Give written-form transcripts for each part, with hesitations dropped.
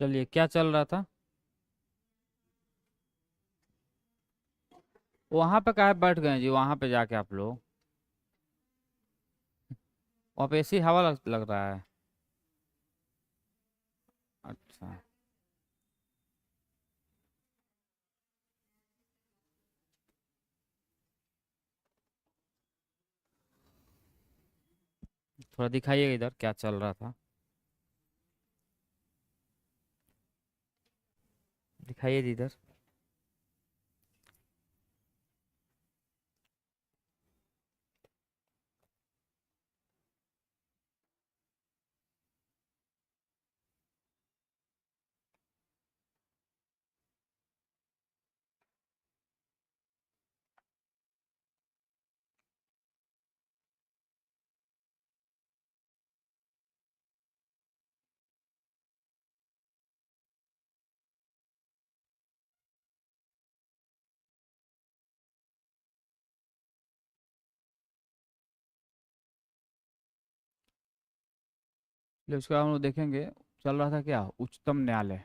चलिए, क्या चल रहा था? वहां पे काहे बैठ गए जी? वहां पे जाके आप लोग, वहां पे ऐसी हवा लग रहा है। अच्छा। थोड़ा दिखाइएगा इधर क्या चल रहा था। दिखाइए जी इधर। चलिए, उसके बाद हम लोग देखेंगे। चल रहा था क्या? उच्चतम न्यायालय।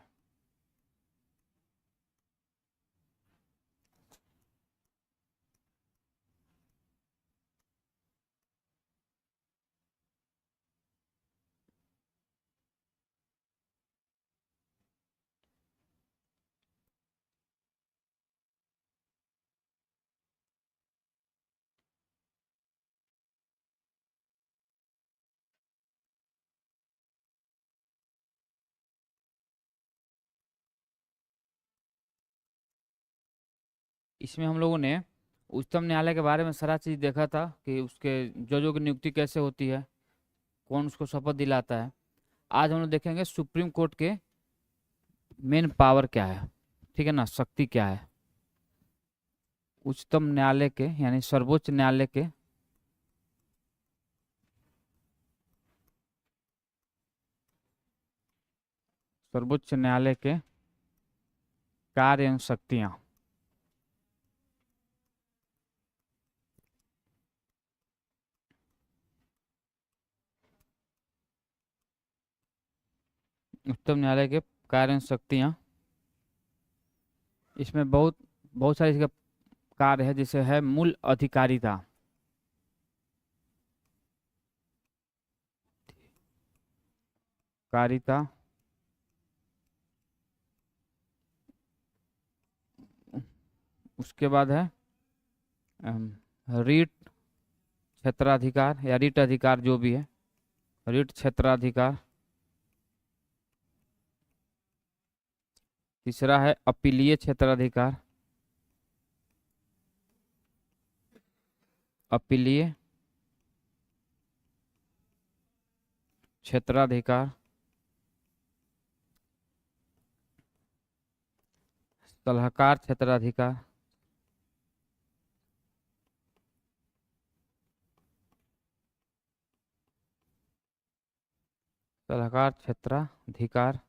इसमें हम लोगों ने उच्चतम न्यायालय के बारे में सारा चीज देखा था कि उसके जजों की नियुक्ति कैसे होती है, कौन उसको शपथ दिलाता है। आज हम लोग देखेंगे सुप्रीम कोर्ट के मेन पावर क्या है, ठीक है ना, शक्ति क्या है। उच्चतम न्यायालय के यानी सर्वोच्च न्यायालय के सर्वोच्च न्यायालय के कार्य एवं शक्तियां। उच्चतम न्यायालय के कार्य एवं शक्तियां, इसमें बहुत बहुत सारे इसके कार्य है, जैसे है मूल अधिकारिता। कारिता। उसके बाद है रीट क्षेत्राधिकार या रीट अधिकार जो भी है, रीट क्षेत्राधिकार। तीसरा है अपीलीय क्षेत्राधिकार। अपीलीय क्षेत्राधिकार। सलाहकार क्षेत्राधिकार। सलाहकार क्षेत्राधिकार।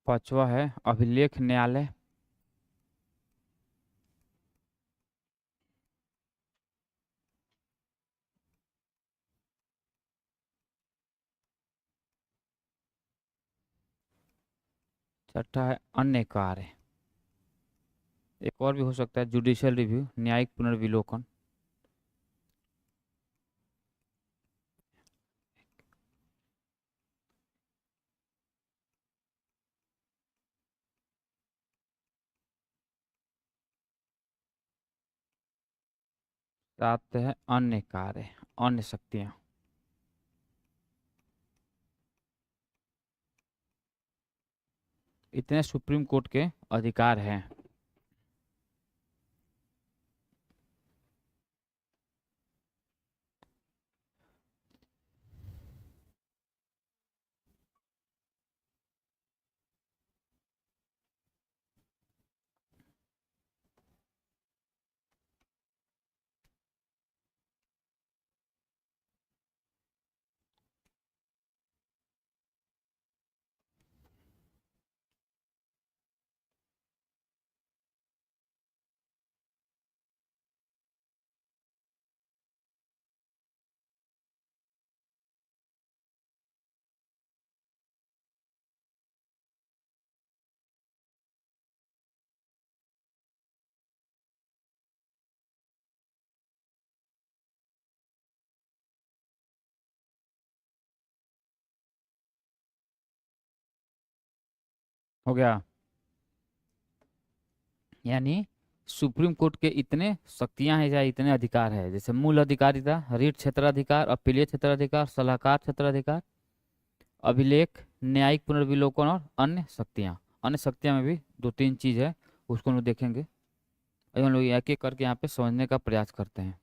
पांचवा है अभिलेख न्यायालय। छठा है अन्य कार्य। एक और भी हो सकता है जुडिशियल रिव्यू, न्यायिक पुनर्विलोकन। सात है अन्य कार्य, अन्य शक्तियां। इतने सुप्रीम कोर्ट के अधिकार हैं। हो गया। यानी सुप्रीम कोर्ट के इतने शक्तियां हैं या इतने अधिकार है, जैसे मूल अधिकारिता, रीट क्षेत्राधिकार, अपीलीय क्षेत्राधिकार, सलाहकार क्षेत्राधिकार, अभिलेख, न्यायिक पुनर्विलोकन और अन्य शक्तियां। अन्य शक्तियां में भी दो तीन चीज है, उसको हम लोग देखेंगे। अभी हम लोग एक एक करके यहाँ पे समझने का प्रयास करते हैं।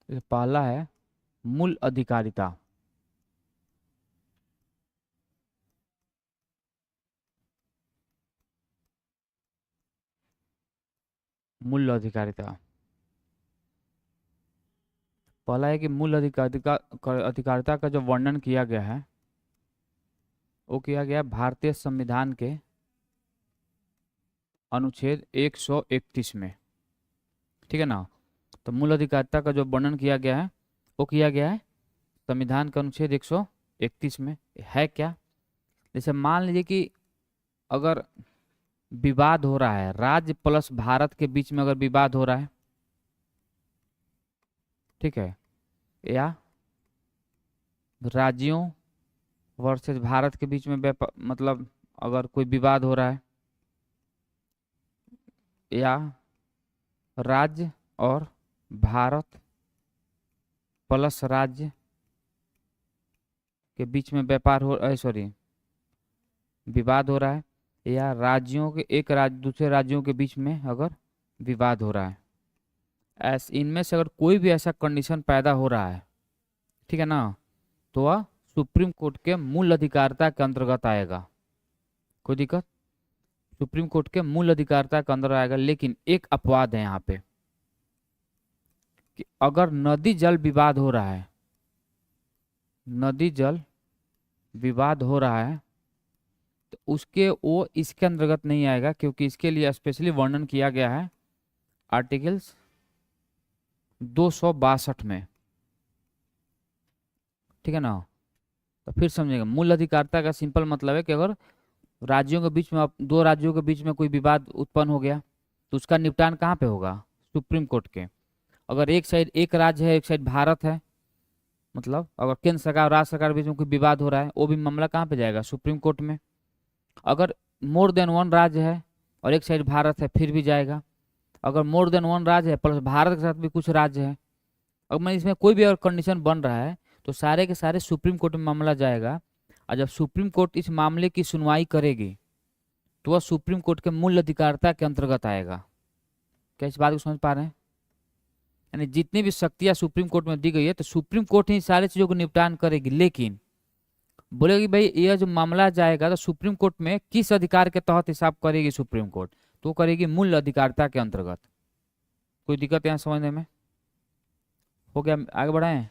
तो पहला है मूल अधिकारिता। मूल अधिकारिता पहला है कि मूल अधिकारिता का जो वर्णन किया गया है वो किया गया है भारतीय संविधान के अनुच्छेद 131 में। ठीक है ना। तो मूल अधिकारिता का जो वर्णन किया गया है वो किया गया है संविधान का अनुच्छेद 131 में। है क्या? जैसे मान लीजिए कि अगर विवाद हो रहा है, राज्य प्लस भारत के बीच में अगर विवाद हो रहा है, ठीक है, या राज्यों वर्सेस भारत के बीच में मतलब अगर कोई विवाद हो रहा है, या राज्य और भारत प्लस राज्य के बीच में व्यापार हो सॉरी विवाद हो रहा है, या राज्यों के एक राज्य दूसरे राज्यों के बीच में अगर विवाद हो रहा है, ऐसे इनमें से अगर कोई भी ऐसा कंडीशन पैदा हो रहा है, ठीक है ना, तो वह सुप्रीम कोर्ट के मूल अधिकारिता के अंतर्गत आएगा। कोई दिक्कत? सुप्रीम कोर्ट के मूल अधिकारिता के अंदर आएगा। लेकिन एक अपवाद है यहाँ पे कि अगर नदी जल विवाद हो रहा है, नदी जल विवाद हो रहा है, तो उसके वो इसके अंतर्गत नहीं आएगा, क्योंकि इसके लिए स्पेशली वर्णन किया गया है आर्टिकल्स 262 में। ठीक है ना। तो फिर समझेगा, मूल अधिकारिता का सिंपल मतलब है कि अगर राज्यों के बीच में दो राज्यों के बीच में कोई विवाद उत्पन्न हो गया तो उसका निपटान कहाँ पे होगा? सुप्रीम कोर्ट के। अगर एक साइड एक राज्य है, एक साइड भारत है, मतलब अगर केंद्र सरकार और राज्य सरकार के बीच में कोई विवाद हो रहा है, वो भी मामला कहाँ पे जाएगा? सुप्रीम कोर्ट में। अगर मोर देन वन राज्य है और एक साइड भारत है, फिर भी जाएगा। अगर मोर देन वन राज्य है प्लस भारत के साथ भी कुछ राज्य है, अगर मैं इसमें कोई भी अगर कंडीशन बन रहा है तो सारे के सारे सुप्रीम कोर्ट में मामला जाएगा। और जब सुप्रीम कोर्ट इस मामले की सुनवाई करेगी तो वह सुप्रीम कोर्ट के मूल अधिकारिता के अंतर्गत आएगा। क्या इस बात को समझ पा रहे हैं? यानी जितनी भी शक्तियां सुप्रीम कोर्ट में दी गई है तो सुप्रीम कोर्ट ही सारी चीजों को निपटान करेगी। लेकिन बोलेगी भाई यह जो मामला जाएगा तो सुप्रीम कोर्ट में किस अधिकार के तहत हिसाब करेगी सुप्रीम कोर्ट? तो करेगी मूल अधिकारिता के अंतर्गत। कोई दिक्कत यहाँ समझने में? हो गया? आगे बढ़ाएं,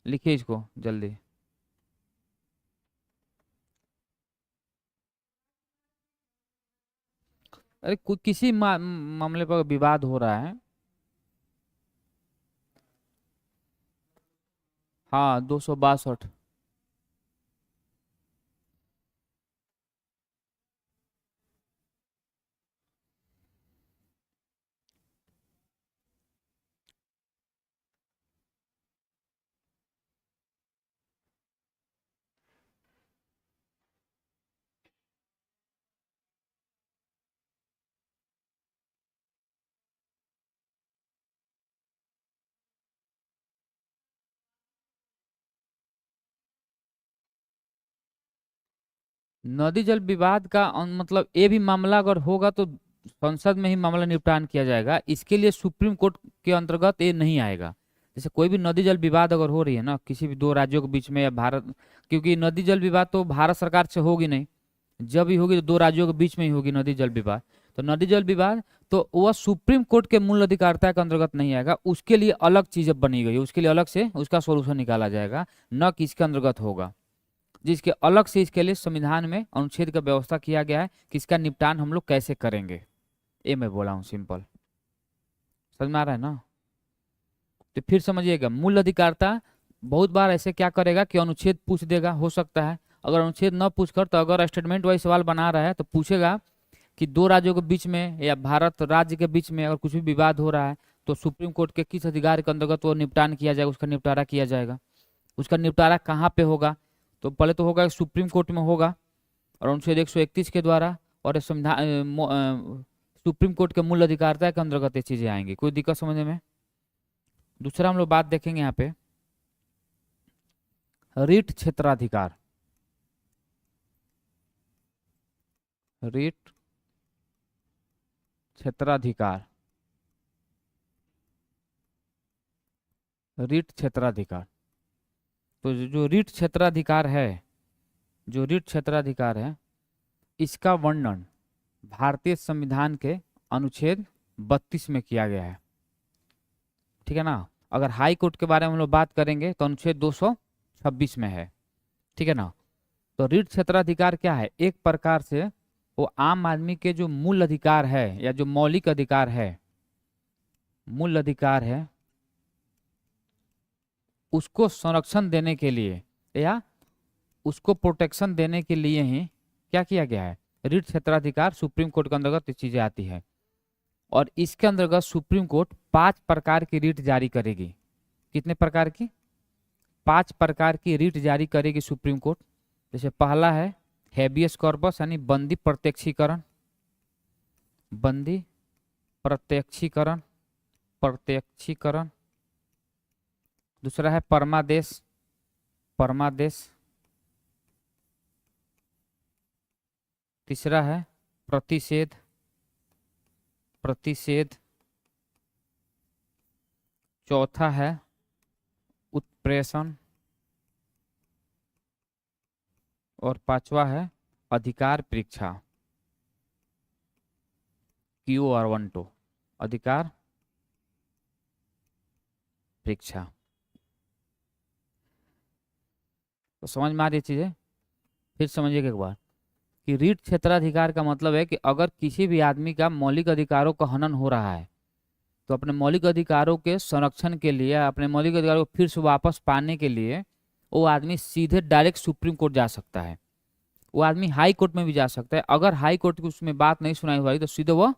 लिखिए इसको जल्दी। अरे किसी मामले पर विवाद हो रहा है, हाँ 262। नदी जल विवाद का मतलब ये भी मामला अगर होगा तो संसद में ही मामला निपटान किया जाएगा। इसके लिए सुप्रीम कोर्ट के अंतर्गत ये नहीं आएगा। जैसे कोई भी नदी जल विवाद अगर हो रही है ना किसी भी दो राज्यों के बीच में या भारत, क्योंकि नदी जल विवाद तो भारत सरकार से होगी नहीं, जब भी होगी तो दो राज्यों के बीच में ही होगी नदी जल विवाद। तो नदी जल विवाद तो वह सुप्रीम कोर्ट के मूल अधिकारिता के अंतर्गत नहीं आएगा। उसके लिए अलग चीज बनी गई है, उसके लिए अलग से उसका सोल्यूशन निकाला जाएगा, न कि इसके अंतर्गत होगा। जिसके अलग से इसके लिए संविधान में अनुच्छेद का व्यवस्था किया गया है कि इसका निपटान हम लोग कैसे करेंगे। ये मैं बोला हूँ सिंपल, समझ में आ रहा है ना? तो फिर समझिएगा, मूल अधिकारिता बहुत बार ऐसे क्या करेगा कि अनुच्छेद पूछ देगा, हो सकता है। अगर अनुच्छेद न पूछकर तो अगर स्टेटमेंट वाइज सवाल बना रहा है तो पूछेगा कि दो राज्यों के बीच में या भारत राज्य के बीच में अगर कुछ भी विवाद हो रहा है तो सुप्रीम कोर्ट के किस अधिकार के अंतर्गत वो निपटान किया जाएगा, उसका निपटारा किया जाएगा। उसका निपटारा कहाँ पे होगा? तो पहले तो होगा सुप्रीम कोर्ट में होगा और अनुच्छेद 131 के द्वारा, और सुप्रीम कोर्ट के मूल अधिकारिता के अंतर्गत ये चीजें आएंगी। कोई दिक्कत समझने में? दूसरा हम लोग बात देखेंगे यहाँ पे रीट क्षेत्राधिकार। रीट क्षेत्राधिकार, रीट क्षेत्राधिकार। तो जो रीट क्षेत्राधिकार है, जो रीट क्षेत्राधिकार है, इसका वर्णन भारतीय संविधान के अनुच्छेद 32 में किया गया है। ठीक है ना? अगर हाई कोर्ट के बारे में हम लोग बात करेंगे तो अनुच्छेद 226 में है। ठीक है ना? तो रीट क्षेत्राधिकार क्या है? एक प्रकार से वो आम आदमी के जो मूल अधिकार है या जो मौलिक अधिकार है, मूल अधिकार है, उसको संरक्षण देने के लिए या उसको प्रोटेक्शन देने के लिए ही क्या किया गया है? रीट क्षेत्राधिकार सुप्रीम कोर्ट के अंतर्गत ये चीजें आती है। और इसके अंतर्गत सुप्रीम कोर्ट 5 प्रकार की रीट जारी करेगी। कितने प्रकार की? 5 प्रकार की रीट जारी करेगी सुप्रीम कोर्ट। जैसे पहला है हेबियस कॉर्पस यानी बंदी प्रत्यक्षीकरण, बंदी प्रत्यक्षीकरण, प्रत्यक्षीकरण। दूसरा है परमादेश, परमादेश। तीसरा है प्रतिषेध, प्रतिषेध। चौथा है उत्प्रेषण और पांचवा है अधिकार परीक्षा, क्यू और 1 अधिकार परीक्षा। तो समझ में आ रही चीजें? फिर समझिएगा एक बार कि रीट क्षेत्राधिकार का मतलब है कि अगर किसी भी आदमी का मौलिक अधिकारों का हनन हो रहा है तो अपने मौलिक अधिकारों के संरक्षण के लिए, अपने मौलिक अधिकारों को फिर से वापस पाने के लिए वो आदमी सीधे डायरेक्ट सुप्रीम कोर्ट जा सकता है। वो आदमी हाई कोर्ट में भी जा सकता है। अगर हाई कोर्ट की उसमें बात नहीं सुनाई हुई तो सीधे वो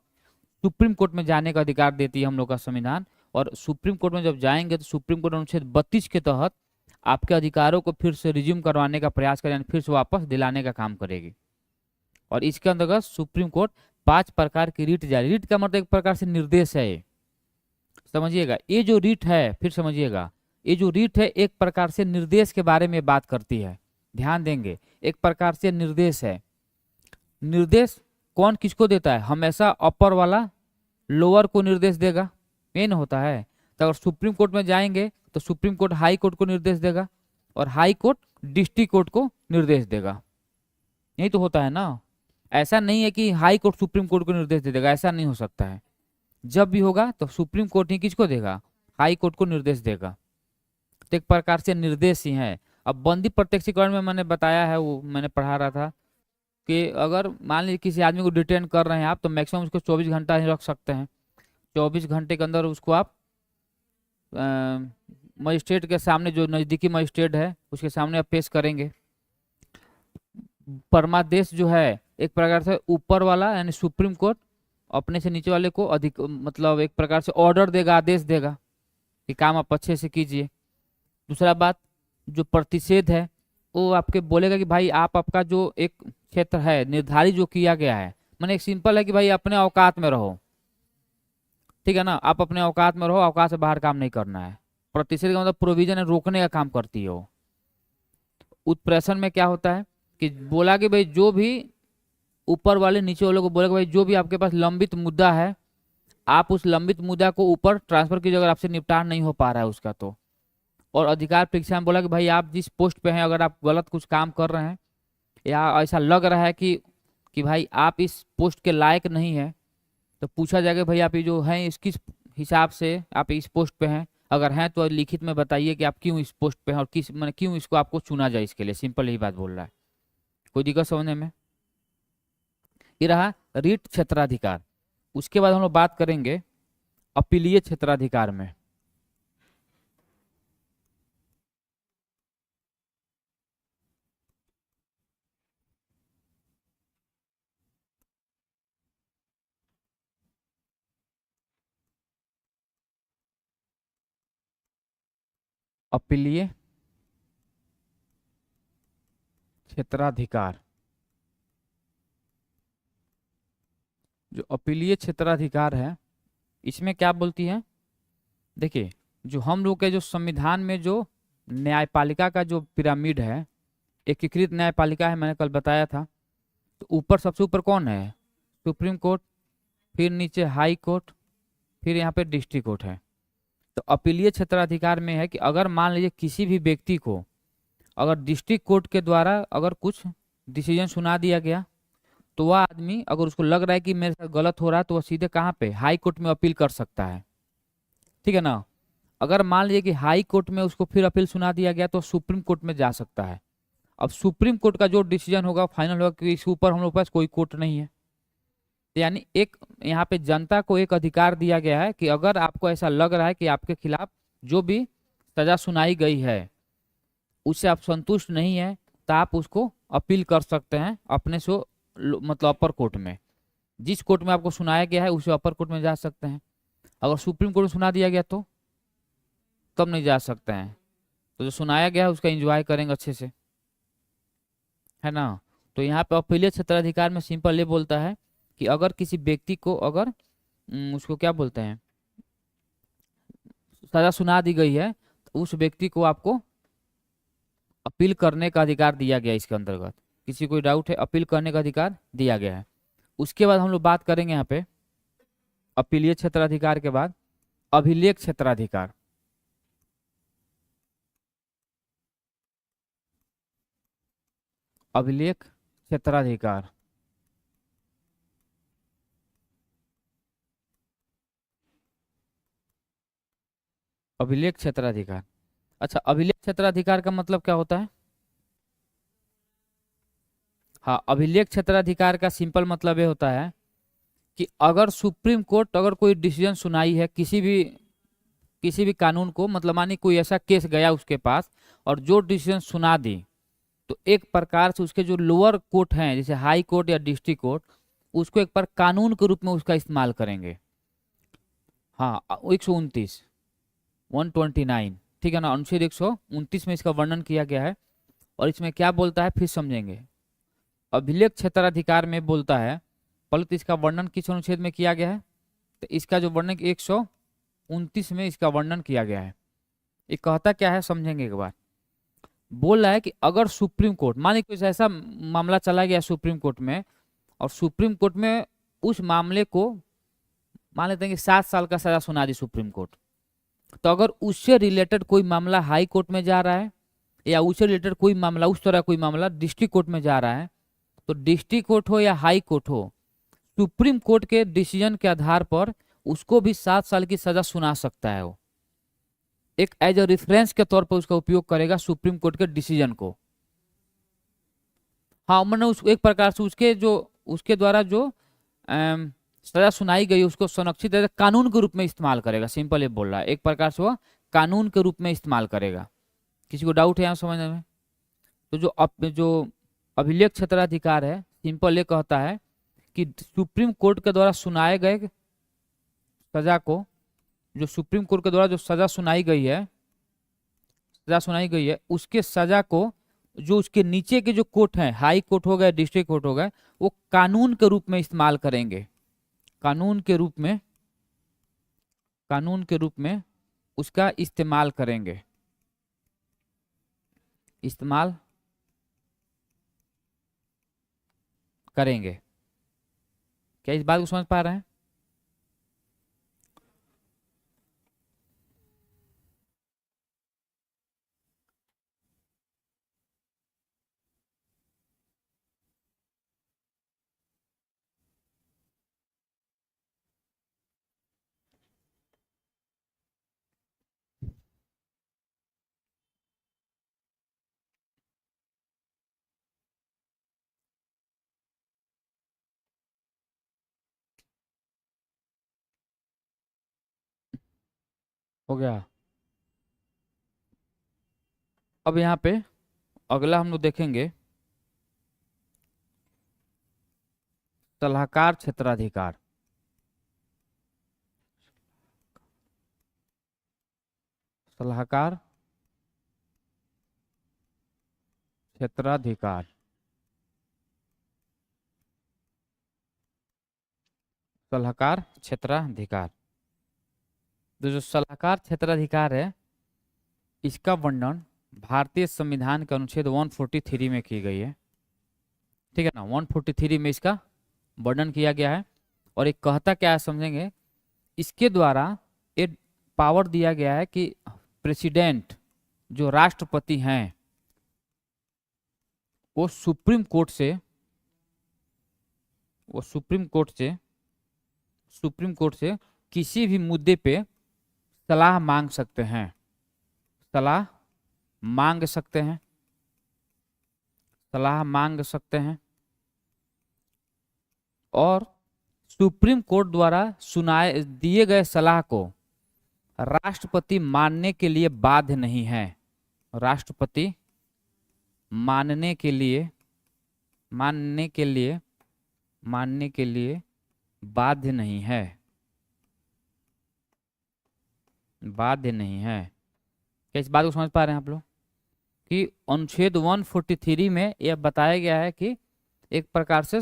सुप्रीम कोर्ट में जाने का अधिकार देती है हम लोग का संविधान। और सुप्रीम कोर्ट में जब जाएंगे तो सुप्रीम कोर्ट अनुच्छेद 32 के तहत आपके अधिकारों को फिर से रिज्यूम करवाने का प्रयास करें, फिर से वापस दिलाने का काम करेगी। और इसके अंतर्गत सुप्रीम कोर्ट 5 प्रकार की रीट जारी, रीट का मतलब एक प्रकार से निर्देश है। समझिएगा, ये जो रीट है, फिर समझिएगा, ये जो रीट है एक प्रकार से निर्देश के बारे में बात करती है। ध्यान देंगे, एक प्रकार से निर्देश है। निर्देश कौन किसको देता है? हमेशा अपर वाला लोअर को निर्देश देगा, ये नहीं होता है। तो अगर सुप्रीम कोर्ट में जाएंगे तो सुप्रीम कोर्ट हाई कोर्ट को निर्देश देगा और हाई कोर्ट डिस्ट्रिक्ट कोर्ट को निर्देश देगा। यही तो होता है ना। ऐसा नहीं है कि हाई कोर्ट सुप्रीम कोर्ट को निर्देश दे देगा, ऐसा नहीं हो सकता है। जब भी होगा तो सुप्रीम कोर्ट ही किसको देगा? हाई कोर्ट को निर्देश देगा। तो एक प्रकार से निर्देश ही है। अब बंदी प्रत्यक्षीकरण में मैंने बताया है, वो मैंने पढ़ा रहा था कि अगर मान लीजिए किसी आदमी को डिटेन कर रहे हैं आप, तो मैक्सिमम उसको 24 घंटा ही रख सकते हैं। 24 घंटे के अंदर उसको आप मजिस्ट्रेट के सामने, जो नज़दीकी मजिस्ट्रेट है उसके सामने आप पेश करेंगे। परमादेश जो है एक प्रकार से ऊपर वाला यानी सुप्रीम कोर्ट अपने से नीचे वाले को अधिक मतलब एक प्रकार से ऑर्डर देगा, आदेश देगा कि काम आप अच्छे से कीजिए। दूसरा बात, जो प्रतिषेध है वो आपके बोलेगा कि भाई आप आपका जो एक क्षेत्र है निर्धारित जो किया गया है, मैंने एक सिंपल है कि भाई अपने औकात में रहो। ठीक है ना? आप अपने औकात में रहो, औकात से बाहर काम नहीं करना है। प्रतिषेध का मतलब प्रोविजन है, रोकने का काम करती है वो। उत्प्रेषण में क्या होता है कि बोला कि भाई जो भी ऊपर वाले नीचे वाले को बोलेगा भाई जो भी आपके पास लंबित मुद्दा है आप उस लंबित मुद्दा को ऊपर ट्रांसफर कीजिए अगर आपसे निपटान नहीं हो पा रहा है उसका तो। और अधिकार परीक्षा में बोला कि भाई आप जिस पोस्ट पे हैं अगर आप गलत कुछ काम कर रहे हैं या ऐसा लग रहा है कि भाई आप इस पोस्ट के लायक नहीं है, तो पूछा जाएगा भाई आप ये जो हैं इस किस हिसाब से आप इस पोस्ट पे हैं, अगर हैं तो लिखित में बताइए कि आप क्यों इस पोस्ट पे हैं और किस मैंने क्यों इसको आपको चुना जाए, इसके लिए सिंपल यही बात बोल रहा है। कोई दिक्कत समझने में? ये रहा रीट क्षेत्राधिकार। उसके बाद हम लोग बात करेंगे अपीलीय क्षेत्राधिकार में। अपीलीय क्षेत्राधिकार। जो अपीलीय क्षेत्राधिकार है, इसमें क्या बोलती है, देखिए जो हम लोग के जो संविधान में जो न्यायपालिका का जो पिरामिड है, एकीकृत न्यायपालिका है, मैंने कल बताया था। तो ऊपर सबसे ऊपर कौन है, सुप्रीम कोर्ट, फिर नीचे हाई कोर्ट, फिर यहाँ पे डिस्ट्रिक्ट कोर्ट है। तो अपीलीय क्षेत्राधिकार में है कि अगर मान लीजिए किसी भी व्यक्ति को अगर डिस्ट्रिक्ट कोर्ट के द्वारा अगर कुछ डिसीजन सुना दिया गया, तो वह आदमी अगर उसको लग रहा है कि मेरे साथ गलत हो रहा है, तो वह सीधे कहाँ पे, हाई कोर्ट में अपील कर सकता है, ठीक है ना। अगर मान लीजिए कि हाई कोर्ट में उसको फिर अपील सुना दिया गया, तो सुप्रीम कोर्ट में जा सकता है। अब सुप्रीम कोर्ट का जो डिसीजन होगा फाइनल होगा, कि इसके ऊपर हम लोग के पास कोई कोर्ट नहीं है। तो यानी एक यहाँ पे जनता को एक अधिकार दिया गया है कि अगर आपको ऐसा लग रहा है कि आपके खिलाफ जो भी सजा सुनाई गई है उससे आप संतुष्ट नहीं है, तो आप उसको अपील कर सकते हैं अपने से, मतलब अपर कोर्ट में, जिस कोर्ट में आपको सुनाया गया है उसे अपर कोर्ट में जा सकते हैं। अगर सुप्रीम कोर्ट में सुना दिया गया तो तब नहीं जा सकते हैं। तो जो सुनाया गया है उसका एंजॉय करेंगे अच्छे से, है ना। तो यहाँ पे अपीलीय क्षेत्राधिकार में सिंपल ये बोलता है कि अगर किसी व्यक्ति को अगर उसको क्या बोलते हैं, सजा सुना दी गई है, तो उस व्यक्ति को आपको अपील करने का अधिकार दिया गया है। इसके अंतर्गत किसी कोई डाउट है, अपील करने का अधिकार दिया गया है। उसके बाद हम लोग बात करेंगे यहाँ पे अपीलीय क्षेत्राधिकार के बाद अभिलेख क्षेत्राधिकार। अभिलेख क्षेत्राधिकार, अभिलेख क्षेत्राधिकार। अच्छा, अभिलेख क्षेत्राधिकार का मतलब क्या होता है? हाँ, अभिलेख क्षेत्राधिकार का सिंपल मतलब ये होता है कि अगर सुप्रीम कोर्ट अगर कोई डिसीजन सुनाई है किसी भी कानून को, मतलब मानी कोई ऐसा केस गया उसके पास और जो डिसीजन सुना दी, तो एक प्रकार से उसके जो लोअर कोर्ट हैं जैसे हाई कोर्ट या डिस्ट्रिक्ट कोर्ट, उसको एक बार कानून के रूप में उसका इस्तेमाल करेंगे। हाँ, 129 129, ठीक है ना, अनुच्छेद 129 में इसका वर्णन किया गया है। और इसमें क्या बोलता है फिर समझेंगे। अभिलेख क्षेत्राधिकार में बोलता है, पहले तो इसका वर्णन किस अनुच्छेद में किया गया है, तो इसका जो वर्णन 129 में इसका वर्णन किया गया है। ये कहता क्या है समझेंगे एक बार। बोल रहा है कि अगर सुप्रीम कोर्ट, माने कुछ ऐसा मामला चला गया सुप्रीम कोर्ट में, और सुप्रीम कोर्ट में उस मामले को मान लेते हैं कि 7 साल का सजा सुना दी सुप्रीम कोर्ट, तो अगर उससे रिलेटेड कोई मामला हाई कोर्ट में जा रहा है या उससे रिलेटेड कोई मामला, उस तरह कोई मामला डिस्ट्रिक्ट कोर्ट में जा रहा है, तो डिस्ट्रिक्ट कोर्ट हो या हाई कोर्ट हो, सुप्रीम कोर्ट के डिसीजन के आधार पर उसको भी 7 साल की सजा सुना सकता है। वो एक एज अ रेफरेंस के तौर पर उसका उपयोग करेगा सुप्रीम कोर्ट के डिसीजन को। हाँ, मैंने उस एक प्रकार से उसके द्वारा जो सजा सुनाई गई उसको संरक्षित कानून के रूप में इस्तेमाल करेगा। सिंपल ये बोल रहा है, एक प्रकार से वो कानून के रूप में इस्तेमाल करेगा। किसी को डाउट है यहाँ समझने में? तो जो अभिलेख क्षेत्राधिकार है, सिंपल ये कहता है कि सुप्रीम कोर्ट के द्वारा सुनाए गए सजा को, जो सुप्रीम कोर्ट के द्वारा जो सजा सुनाई गई है उसके सजा को जो उसके नीचे के जो कोर्ट हैं, हाई कोर्ट हो गए, डिस्ट्रिक्ट कोर्ट हो गए, वो कानून के रूप में इस्तेमाल करेंगे। कानून के रूप में उसका इस्तेमाल करेंगे, क्या इस बात को समझ पा रहे हैं? हो गया। अब यहाँ पे अगला हम लोग देखेंगे सलाहकार क्षेत्राधिकार। सलाहकार क्षेत्राधिकार सलाहकार क्षेत्राधिकार। तो जो सलाहकार क्षेत्राधिकार है, इसका वर्णन भारतीय संविधान के अनुच्छेद 143 में की गई है। ठीक है ना, 143 में इसका वर्णन किया गया है। और एक कहता क्या है समझेंगे, इसके द्वारा एक पावर दिया गया है कि प्रेसिडेंट जो राष्ट्रपति हैं वो सुप्रीम कोर्ट से वो सुप्रीम कोर्ट से किसी भी मुद्दे पे सलाह मांग सकते हैं, सलाह मांग सकते हैं, सलाह मांग सकते हैं। और सुप्रीम कोर्ट द्वारा सुनाए दिए गए सलाह को राष्ट्रपति मानने के लिए बाध्य नहीं है। राष्ट्रपति मानने के लिए मानने के लिए मानने के लिए बाध्य नहीं है, बाध्य नहीं है। क्या इस बात को समझ पा रहे हैं आप लोग कि अनुच्छेद 143 में यह बताया गया है कि एक प्रकार से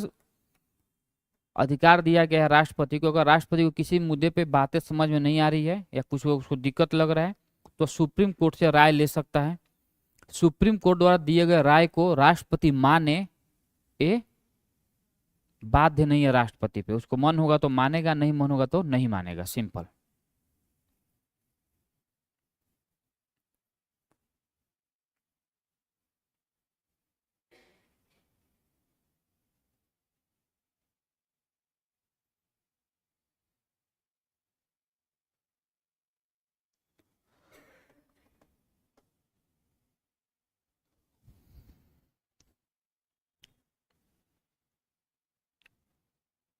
अधिकार दिया गया है राष्ट्रपति को, अगर राष्ट्रपति को किसी मुद्दे पे बातें समझ में नहीं आ रही है या कुछ उसको दिक्कत लग रहा है तो सुप्रीम कोर्ट से राय ले सकता है। सुप्रीम कोर्ट द्वारा दिए गए राय को राष्ट्रपति माने, ये बाध्य नहीं है राष्ट्रपति पे। उसको मन होगा तो मानेगा, नहीं मन होगा तो नहीं मानेगा, सिंपल।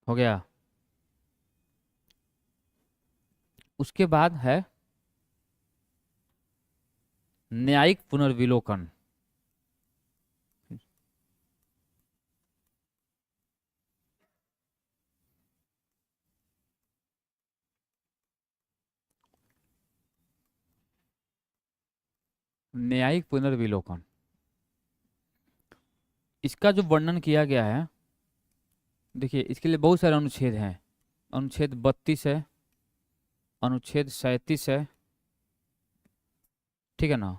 हो गया। उसके बाद है न्यायिक पुनर्विलोकन। न्यायिक पुनर्विलोकन, इसका जो वर्णन किया गया है, देखिए इसके लिए बहुत सारे अनुच्छेद हैं। अनुच्छेद 32 है, अनुच्छेद 37 है, ठीक है ना,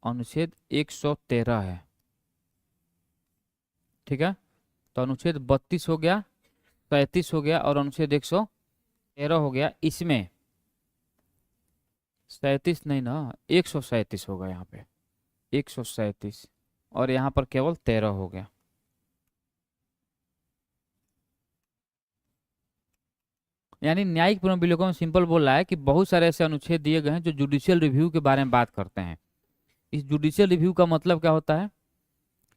अनुच्छेद 113 है। ठीक है, तो अनुच्छेद 32 हो गया, 37 हो गया और अनुच्छेद 113 हो गया। इसमें 37 नहीं ना, 137 होगा यहाँ पे, 137, और यहाँ पर केवल 13 हो गया। यानी न्यायिक पुनर्विलोकन में सिंपल बोल रहा है कि बहुत सारे ऐसे अनुच्छेद दिए गए हैं जो जुडिशियल रिव्यू के बारे में बात करते हैं। इस जुडिशियल रिव्यू का मतलब क्या होता है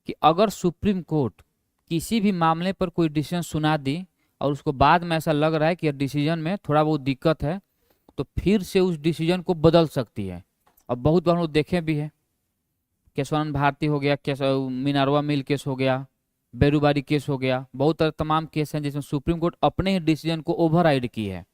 कि अगर सुप्रीम कोर्ट किसी भी मामले पर कोई डिसीजन सुना दी और उसको बाद में ऐसा लग रहा है कि डिसीजन में थोड़ा बहुत दिक्कत है, तो फिर से उस डिसीजन को बदल सकती है। और बहुत बार हम लोग देखे भी है, केशवानंद भारती हो गया, मिनारवा मिल केस हो गया, बेरूबारी केस हो गया, बहुत तमाम केस हैं जिसमें सुप्रीम कोर्ट अपने ही डिसीजन को ओवरराइड की है।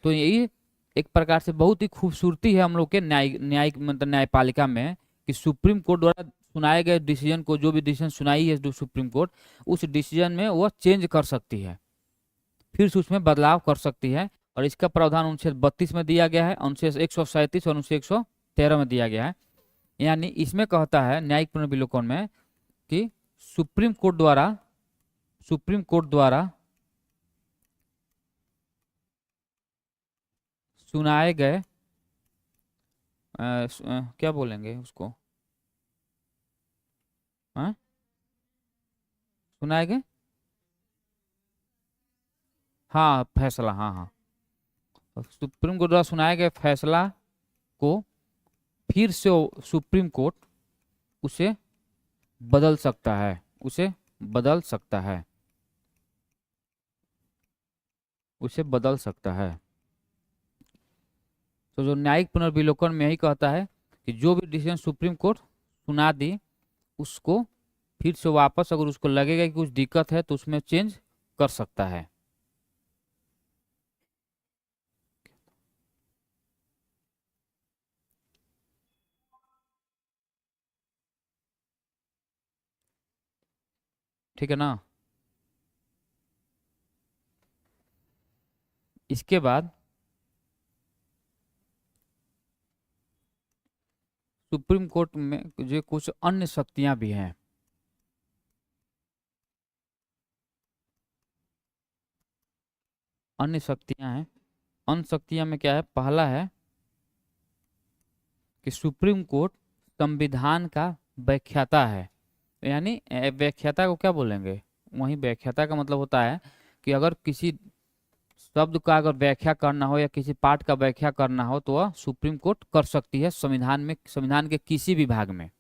तो यही एक प्रकार से बहुत ही खूबसूरती है हम लोग के न्यायिक मतलब न्यायपालिका में कि सुप्रीम कोर्ट द्वारा सुनाए गए डिसीजन को, जो भी डिसीजन सुनाई है जो सुप्रीम कोर्ट, उस डिसीजन में वह चेंज कर सकती है, फिर से उसमें बदलाव कर सकती है। और इसका प्रावधान अनुच्छेद 32 में दिया गया है, अनुच्छेद 137 और अनुच्छेद 113 में दिया गया है। यानी इसमें कहता है न्यायिक पुनर्विलोकन में कि सुप्रीम कोर्ट द्वारा सुनाए गए क्या बोलेंगे उसको, हाँ, सुनाए गए, हाँ फैसला, हाँ हाँ, सुप्रीम कोर्ट द्वारा सुनाए गए फैसला को फिर से सुप्रीम कोर्ट उसे बदल सकता है, उसे बदल सकता है, उसे बदल सकता है। तो जो न्यायिक पुनर्विलोकन में यही कहता है कि जो भी डिसीजन सुप्रीम कोर्ट सुना दी उसको फिर से वापस, अगर उसको लगेगा कि कुछ दिक्कत है तो उसमें चेंज कर सकता है। ठीक है ना। इसके बाद सुप्रीम कोर्ट में जो कुछ अन्य शक्तियां भी हैं। अन्य शक्तियां हैं। अन्य शक्तियां में क्या है, पहला है कि सुप्रीम कोर्ट संविधान का व्याख्याता है। यानी व्याख्याता को क्या बोलेंगे, वही व्याख्याता का मतलब होता है कि अगर किसी शब्द का अगर व्याख्या करना हो या किसी पाठ का व्याख्या करना हो तो वह सुप्रीम कोर्ट कर सकती है संविधान में, संविधान के किसी भी भाग में।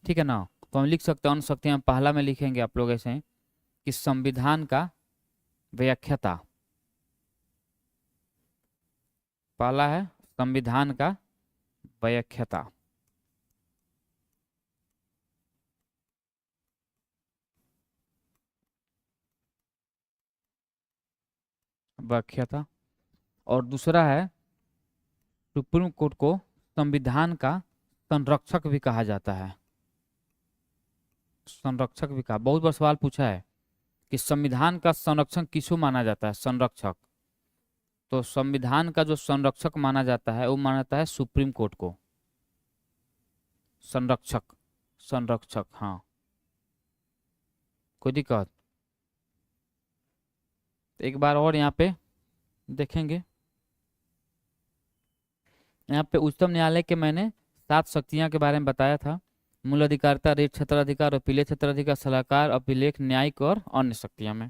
ठीक है ना। तो हम लिख सकते हैं, अन्य शक्तियां पहला में लिखेंगे आप लोग ऐसे कि संविधान का व्याख्याता। पहला है संविधान का व्याख्याता। व्याख्याता। और दूसरा है सुप्रीम कोर्ट को संविधान का संरक्षक भी कहा जाता है। संरक्षक भी कहा, बहुत बार सवाल पूछा है कि संविधान का संरक्षण किसको माना जाता है, संरक्षक। तो संविधान का जो संरक्षक माना जाता है वो माना जाता है सुप्रीम कोर्ट को। संरक्षक, संरक्षक, हाँ। कोई दिक्कत? एक बार और यहाँ पे देखेंगे। यहाँ पे उच्चतम न्यायालय के मैंने 7 शक्तियां के बारे में बताया था। मूल अधिकारिता, रीट क्षेत्राधिकार, अपीलीय क्षेत्राधिकार, सलाहकार, अभिलेख, न्यायिक और अन्य शक्तियां में।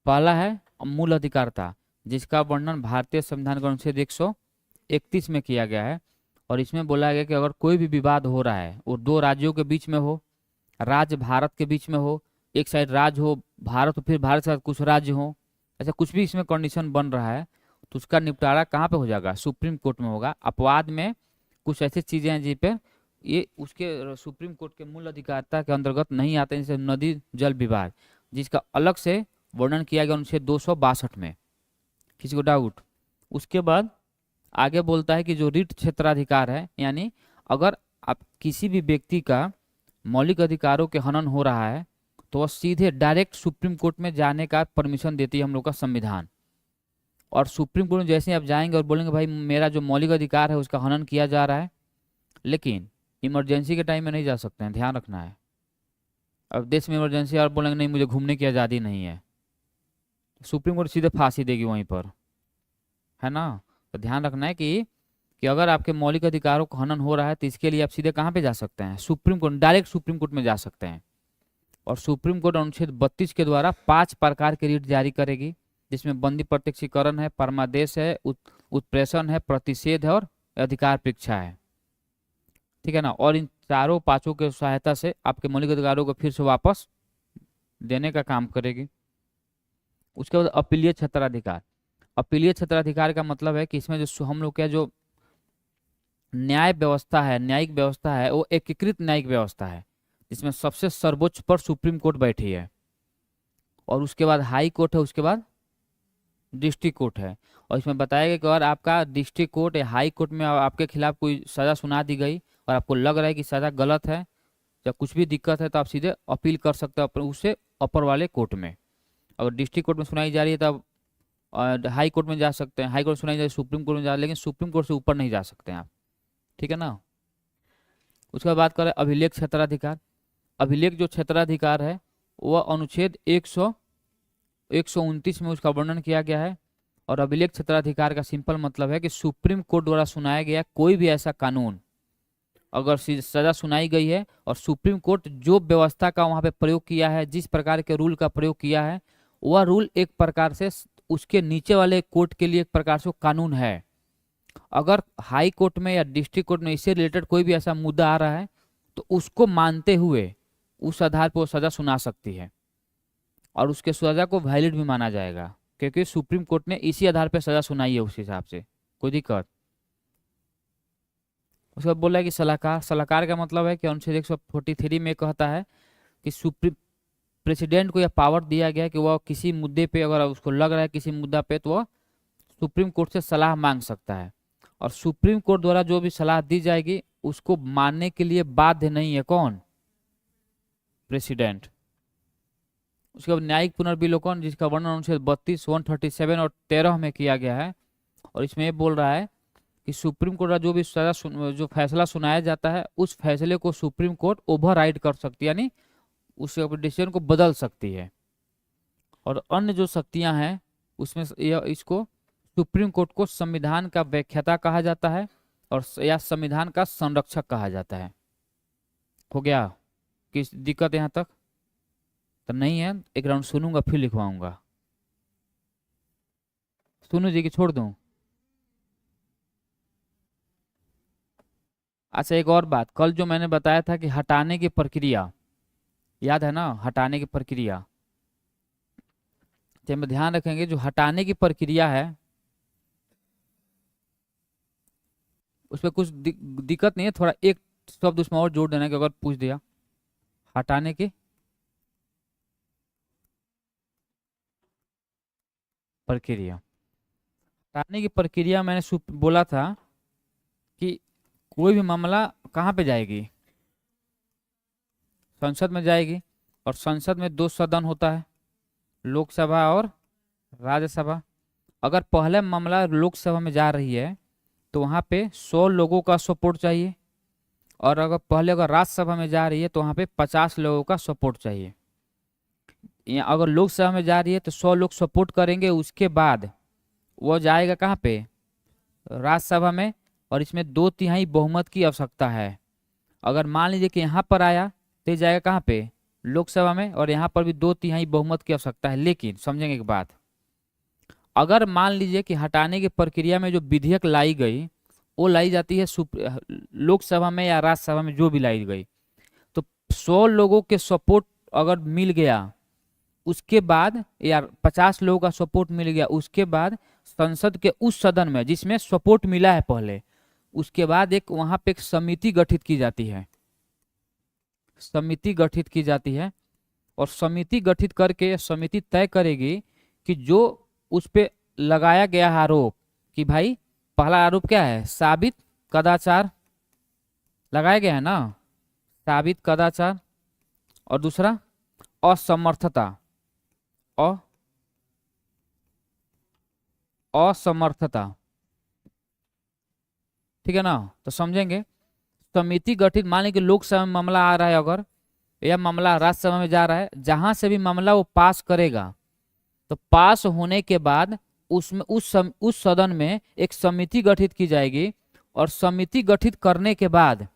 पहला है मूल अधिकारिता, जिसका वर्णन भारतीय संविधान का अनुच्छेद 131 में किया गया है। और इसमें बोला गया कि अगर कोई भी विवाद हो रहा है वो 2 राज्यों के बीच में हो, राज्य भारत के बीच में हो, एक साइड राज्य हो भारत और फिर भारत के साथ कुछ राज्य हो, ऐसा कुछ भी इसमें कंडीशन बन रहा है तो उसका निपटारा कहाँ पे हो जाएगा, सुप्रीम कोर्ट में होगा। अपवाद में कुछ ऐसी चीजें हैं जिन पे ये उसके सुप्रीम कोर्ट के मूल अधिकारिता के अंतर्गत नहीं आते, जैसे नदी जल विवाद, जिसका अलग से वर्णन किया गया अनुच्छेद 262 में। किसी को डाउट? उसके बाद आगे बोलता है कि जो रीट क्षेत्राधिकार है, यानी अगर आप किसी भी व्यक्ति का मौलिक अधिकारों के हनन हो रहा है तो वह सीधे डायरेक्ट सुप्रीम कोर्ट में जाने का परमिशन देती है हम लोग का संविधान। और सुप्रीम कोर्ट में जैसे ही आप जाएंगे और बोलेंगे भाई मेरा जो मौलिक अधिकार है उसका हनन किया जा रहा है, लेकिन इमरजेंसी के टाइम में नहीं जा सकते हैं, ध्यान रखना है। अब देश में इमरजेंसी और बोलेंगे नहीं मुझे घूमने की आज़ादी नहीं है, सुप्रीम कोर्ट सीधे फांसी देगी वहीं पर, है ना। तो ध्यान रखना है कि अगर आपके मौलिक अधिकारों का हनन हो रहा है तो इसके लिए आप सीधे कहाँ पे जा सकते हैं, supreme court, direct supreme court में जा सकते हैं। और सुप्रीम कोर्ट अनुच्छेद 32 के द्वारा 5 प्रकार की रीट जारी करेगी, जिसमें बंदी प्रत्यक्षीकरण है, परमादेश है, उत्प्रेषण है, प्रतिषेध है और अधिकार परीक्षा है। ठीक है ना। और इन चारों 5 के सहायता से आपके मौलिक अधिकारों को फिर से वापस देने का काम करेगी। उसके बाद अपीलीय क्षेत्राधिकार। अपीलीय क्षेत्राधिकार का मतलब है कि इसमें जो हम लोग का जो न्याय व्यवस्था है, न्यायिक व्यवस्था है, वो एकीकृत न्यायिक व्यवस्था है, जिसमें सबसे सर्वोच्च पर सुप्रीम कोर्ट बैठी है, और उसके बाद हाई कोर्ट है, उसके बाद डिस्ट्रिक्ट कोर्ट है। और इसमें बताया गया कि अगर आपका डिस्ट्रिक्ट कोर्ट या हाई कोर्ट में आपके खिलाफ कोई सजा सुना दी गई और आपको लग रहा है कि सजा गलत है या कुछ भी दिक्कत है तो आप सीधे अपील कर सकते हो उससे अपर वाले कोर्ट में। अगर डिस्ट्रिक्ट कोर्ट में सुनाई जा रही है तब हाई कोर्ट में जा सकते हैं, हाई कोर्ट सुनाई जा रही है सुप्रीम कोर्ट में जा, लेकिन सुप्रीम कोर्ट से ऊपर नहीं जा सकते हैं आप। ठीक है ना। उसके बाद बात करें अभिलेख क्षेत्राधिकार। अभिलेख जो क्षेत्राधिकार है वह अनुच्छेद 129 में उसका वर्णन किया गया है। और अभिलेख क्षेत्राधिकार का सिंपल मतलब है कि सुप्रीम कोर्ट द्वारा सुनाया गया कोई भी ऐसा कानून अगर सजा सुनाई गई है और सुप्रीम कोर्ट जो व्यवस्था का वहां पे प्रयोग किया है, जिस प्रकार के रूल का प्रयोग किया है, वह रूल एक प्रकार से उसके नीचे वाले कोर्ट के लिए एक प्रकार से कानून है। अगर हाई कोर्ट में या डिस्ट्रिक्ट कोर्ट में इससे रिलेटेड कोई भी ऐसा मुद्दा आ रहा है तो उसको मानते हुए उस आधार पर वो सजा सुना सकती है और उसके सजा को वैलिड भी माना जाएगा, क्योंकि सुप्रीम कोर्ट ने इसी आधार पर सजा सुनाई है उस हिसाब से। कोई दिक्कत? उसके बाद बोला है कि सलाहकार। सलाहकार का मतलब है कि अनुच्छेद 143 में कहता है कि सुप्रीम प्रेसिडेंट को यह पावर दिया गया है कि वह किसी मुद्दे पे अगर उसको लग रहा है किसी मुद्दा पे तो वह सुप्रीम कोर्ट से सलाह मांग सकता है, और सुप्रीम कोर्ट द्वारा जो भी सलाह दी जाएगी उसको मानने के लिए बाध्य नहीं है कौन? प्रेसिडेंट। उसके बाद न्यायिक पुनर्विलोकन, जिसका वर्णन अनुच्छेद 32, 137 और 13 में किया गया है। और इसमें ये बोल रहा है कि सुप्रीम कोर्ट का जो भी जो फैसला सुनाया जाता है, उस फैसले को सुप्रीम कोर्ट ओवरराइड कर सकती है, यानी उस डिसीजन को बदल सकती है। और अन्य जो शक्तियां हैं उसमें यह इसको सुप्रीम कोर्ट को संविधान का व्याख्याता कहा जाता है और या संविधान का संरक्षक कहा जाता है। हो गया? किस दिक्कत यहाँ तक तो नहीं है? एक राउंड सुनूंगा फिर लिखवाऊंगा। सुनू जी कि छोड़ दूं? अच्छा, एक और बात, कल जो मैंने बताया था कि हटाने की प्रक्रिया, याद है ना? हटाने की प्रक्रिया, तो हम ध्यान रखेंगे जो हटाने की प्रक्रिया है उसमें कुछ दिक्कत नहीं है। थोड़ा एक शब्द उसमें और जोड़ देना कि अगर पूछ दिया हटाने की प्रक्रिया। हटाने की प्रक्रिया मैंने बोला था कि कोई भी मामला कहाँ पे जाएगी? संसद में जाएगी। और संसद में दो सदन होता है, लोकसभा और राज्यसभा। अगर पहले मामला लोकसभा में जा रही है तो वहाँ पे 100 लोगों का सपोर्ट चाहिए, और अगर राज्यसभा में जा रही है तो वहाँ पे 50 लोगों का सपोर्ट चाहिए। अगर लोकसभा में जा रही है तो 100 लोग सपोर्ट करेंगे, उसके बाद वो जाएगा कहाँ पे? राज्यसभा में। और इसमें 2/3 बहुमत की आवश्यकता है। अगर मान लीजिए कि यहाँ पर आया तो ये जाएगा कहाँ पे? लोकसभा में। और यहाँ पर भी 2/3 बहुमत की आवश्यकता है। लेकिन समझेंगे एक बात, अगर मान लीजिए कि हटाने की प्रक्रिया में जो विधेयक लाई गई वो लाई जाती है लोकसभा में या राज्यसभा में, जो भी लाई गई, तो 100 लोगों के सपोर्ट अगर मिल गया उसके बाद, या 50 लोगों का सपोर्ट मिल गया उसके बाद, संसद के उस सदन में जिसमें सपोर्ट मिला है पहले, उसके बाद एक वहां पे एक समिति गठित की जाती है। समिति गठित की जाती है और समिति गठित करके समिति तय करेगी कि जो उस पे लगाया गया आरोप, कि भाई पहला आरोप क्या है? साबित कदाचार लगाया गया है ना, साबित कदाचार। और दूसरा असमर्थता, असमर्थता। ठीक है ना? तो समझेंगे। समिति गठित, मान लीजिए लोकसभा में मामला आ रहा है, अगर यह मामला राज्यसभा में जा रहा है, जहां से भी मामला वो पास करेगा, तो पास होने के बाद उसमें उस सदन में एक समिति गठित की जाएगी। और समिति गठित करने के बाद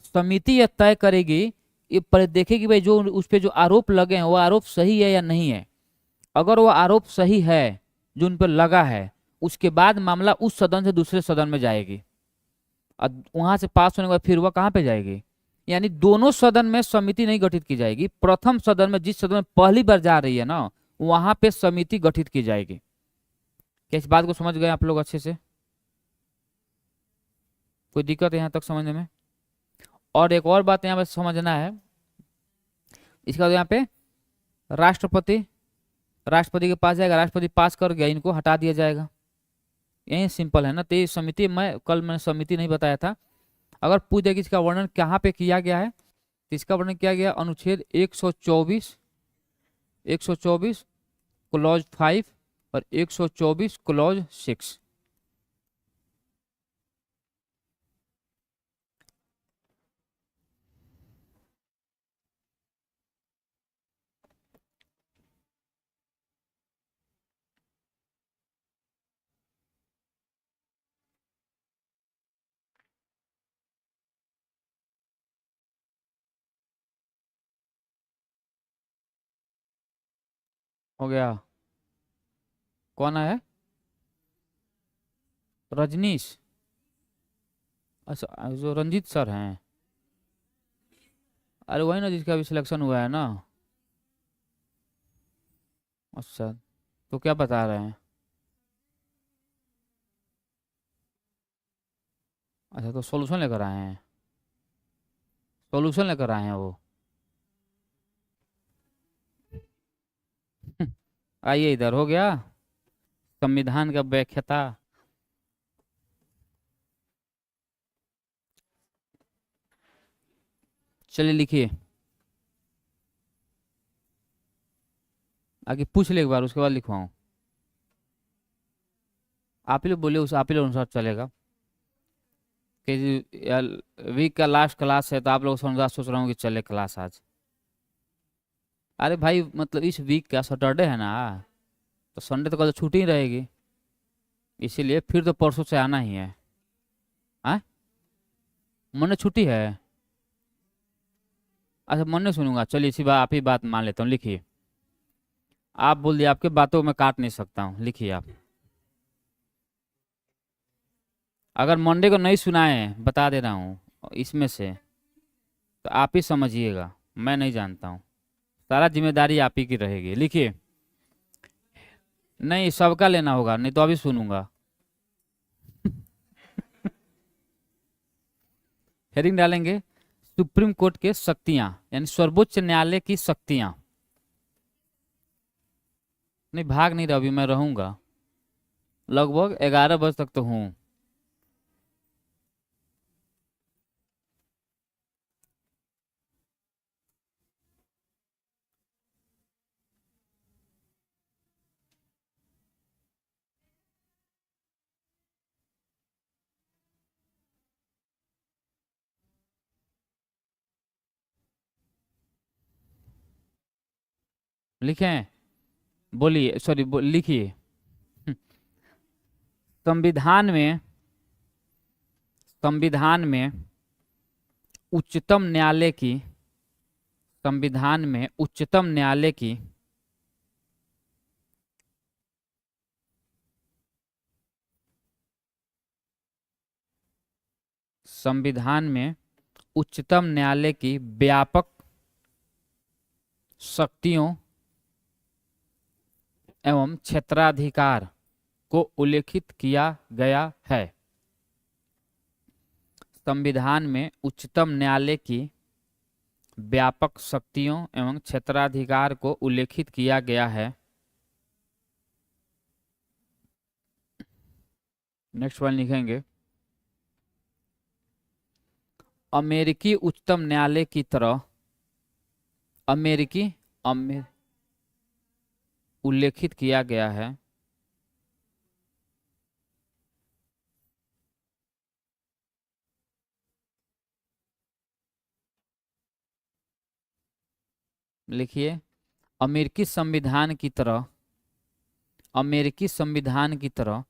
समिति यह तय करेगी, ये पर देखेगी भाई जो उस पे जो आरोप लगे हैं वो आरोप सही है या नहीं है। अगर वो आरोप सही है जो उन पर लगा है, उसके बाद मामला उस सदन से दूसरे सदन में जाएगी। और वहां से पास होने के बाद फिर वह कहाँ पे जाएगी? यानी दोनों सदन में समिति नहीं गठित की जाएगी। प्रथम सदन में, जिस सदन में पहली बार जा रही है ना, वहां पे समिति गठित की जाएगी। क्या इस बात को समझ गए आप लोग अच्छे से? कोई दिक्कत है यहाँ तक समझने में? और एक और बात यहाँ पे समझना है, इसका यहाँ पे राष्ट्रपति राष्ट्रपति के पास जाएगा, राष्ट्रपति पास कर गया, इनको हटा दिया जाएगा। यही सिंपल है ना। तो ये समिति, मैंने समिति नहीं बताया था। अगर पूछ दे कि इसका वर्णन कहाँ पे किया गया है, तो इसका वर्णन किया गया अनुच्छेद 124 क्लॉज 5 और 124 क्लॉज 6। हो गया? कौन है? रजनीश? अच्छा, जो रंजीत सर हैं? अरे वही ना जिसका भी सिलेक्शन हुआ है ना। अच्छा, तो क्या बता रहे हैं? अच्छा, तो सॉल्यूशन लेकर आए हैं? सॉल्यूशन लेकर आए हैं वो? आइए इधर। हो गया? संविधान का व्याख्याता। चलिए लिखिए। आगे पूछ ले एक बार, उसके बाद लिखवाऊं। आप ही लोग बोलिए, उस आप ही लोग अनुसार चलेगा। कि यार वीक का लास्ट क्लास है तो आप लोग सोच रहा हूँ कि चले क्लास आज। अरे भाई मतलब इस वीक का सैटरडे है ना, तो संडे तो कल तो छुट्टी ही रहेगी, इसीलिए फिर तो परसों से आना ही है। हाँ, मन छुट्टी है। अच्छा मन नहीं सुनूंगा, चलिए इसी बात आप ही बात मान लेता हूँ, लिखिए। आप बोल दिए, आपके बातों में काट नहीं सकता हूँ, लिखिए आप। अगर मंडे को नहीं सुनाए, बता दे रहा हूँ इसमें से, तो आप ही समझिएगा, मैं नहीं जानता हूँ। सारा जिम्मेदारी आप ही की रहेगी, लिखिए। नहीं, सबका लेना होगा, नहीं तो अभी सुनूंगा। हेडिंग डालेंगे, सुप्रीम कोर्ट के शक्तियां, यानी सर्वोच्च न्यायालय की शक्तियां। नहीं भाग नहीं रहा, अभी मैं रहूंगा लगभग 11 बजे तक तो हूँ। लिखें, बोलिए, सॉरी लिखिए। संविधान में, संविधान में उच्चतम न्यायालय की, संविधान में उच्चतम न्यायालय की संविधान में उच्चतम न्यायालय की व्यापक शक्तियों एवं क्षेत्राधिकार को उल्लेखित किया गया है। संविधान में उच्चतम न्यायालय की व्यापक शक्तियों एवं क्षेत्राधिकार को उल्लेखित किया गया है। नेक्स्ट वन लिखेंगे, अमेरिकी उच्चतम न्यायालय की तरह, अमेरिकी अमे, उल्लेखित किया गया है। लिखिए, अमेरिकी संविधान की तरह, अमेरिकी संविधान की तरह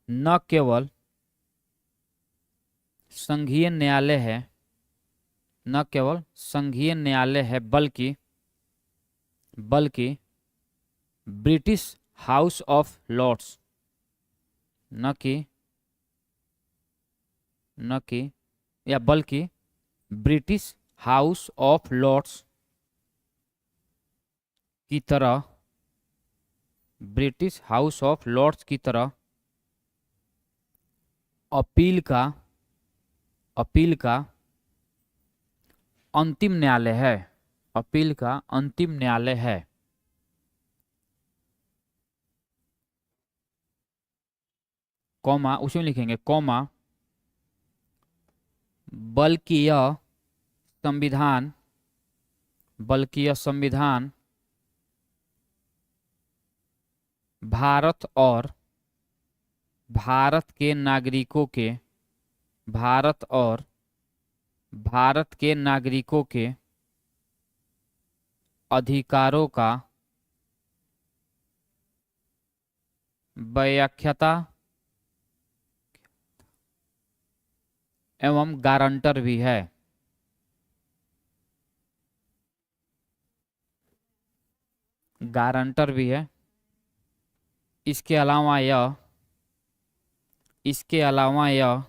न केवल संघीय न्यायालय है, न केवल संघीय न्यायालय है, बल्कि बल्कि ब्रिटिश हाउस ऑफ लॉर्ड्स, न कि न कि या बल्कि ब्रिटिश हाउस ऑफ लॉर्ड्स की तरह, ब्रिटिश हाउस ऑफ लॉर्ड्स की तरह अपील का, अपील का अंतिम न्यायालय है, अपील का अंतिम न्यायालय है। कॉमा, उसमें लिखेंगे कॉमा, बल्कि यह संविधान, बल्कि यह संविधान भारत और भारत के नागरिकों के, भारत और भारत के नागरिकों के अधिकारों का व्याख्याता एवं गारंटर भी है। गारंटर भी है। इसके अलावा यह, इसके अलावा यह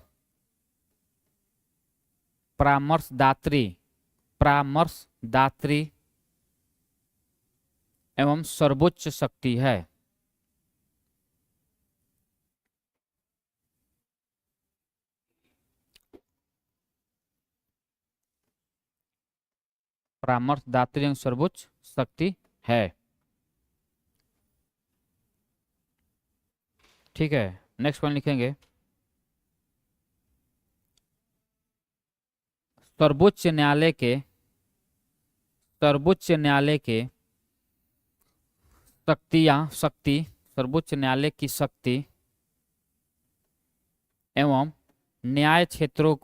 परामर्शदात्री, परामर्शदात्री एवं सर्वोच्च शक्ति है। परामर्शदात्री एवं सर्वोच्च शक्ति है। ठीक है, नेक्स्ट वन लिखेंगे, सर्वोच्च न्यायालय के, सर्वोच्च न्यायालय के शक्ति सर्वोच्च न्यायालय की शक्ति एवं न्याय क्षेत्रों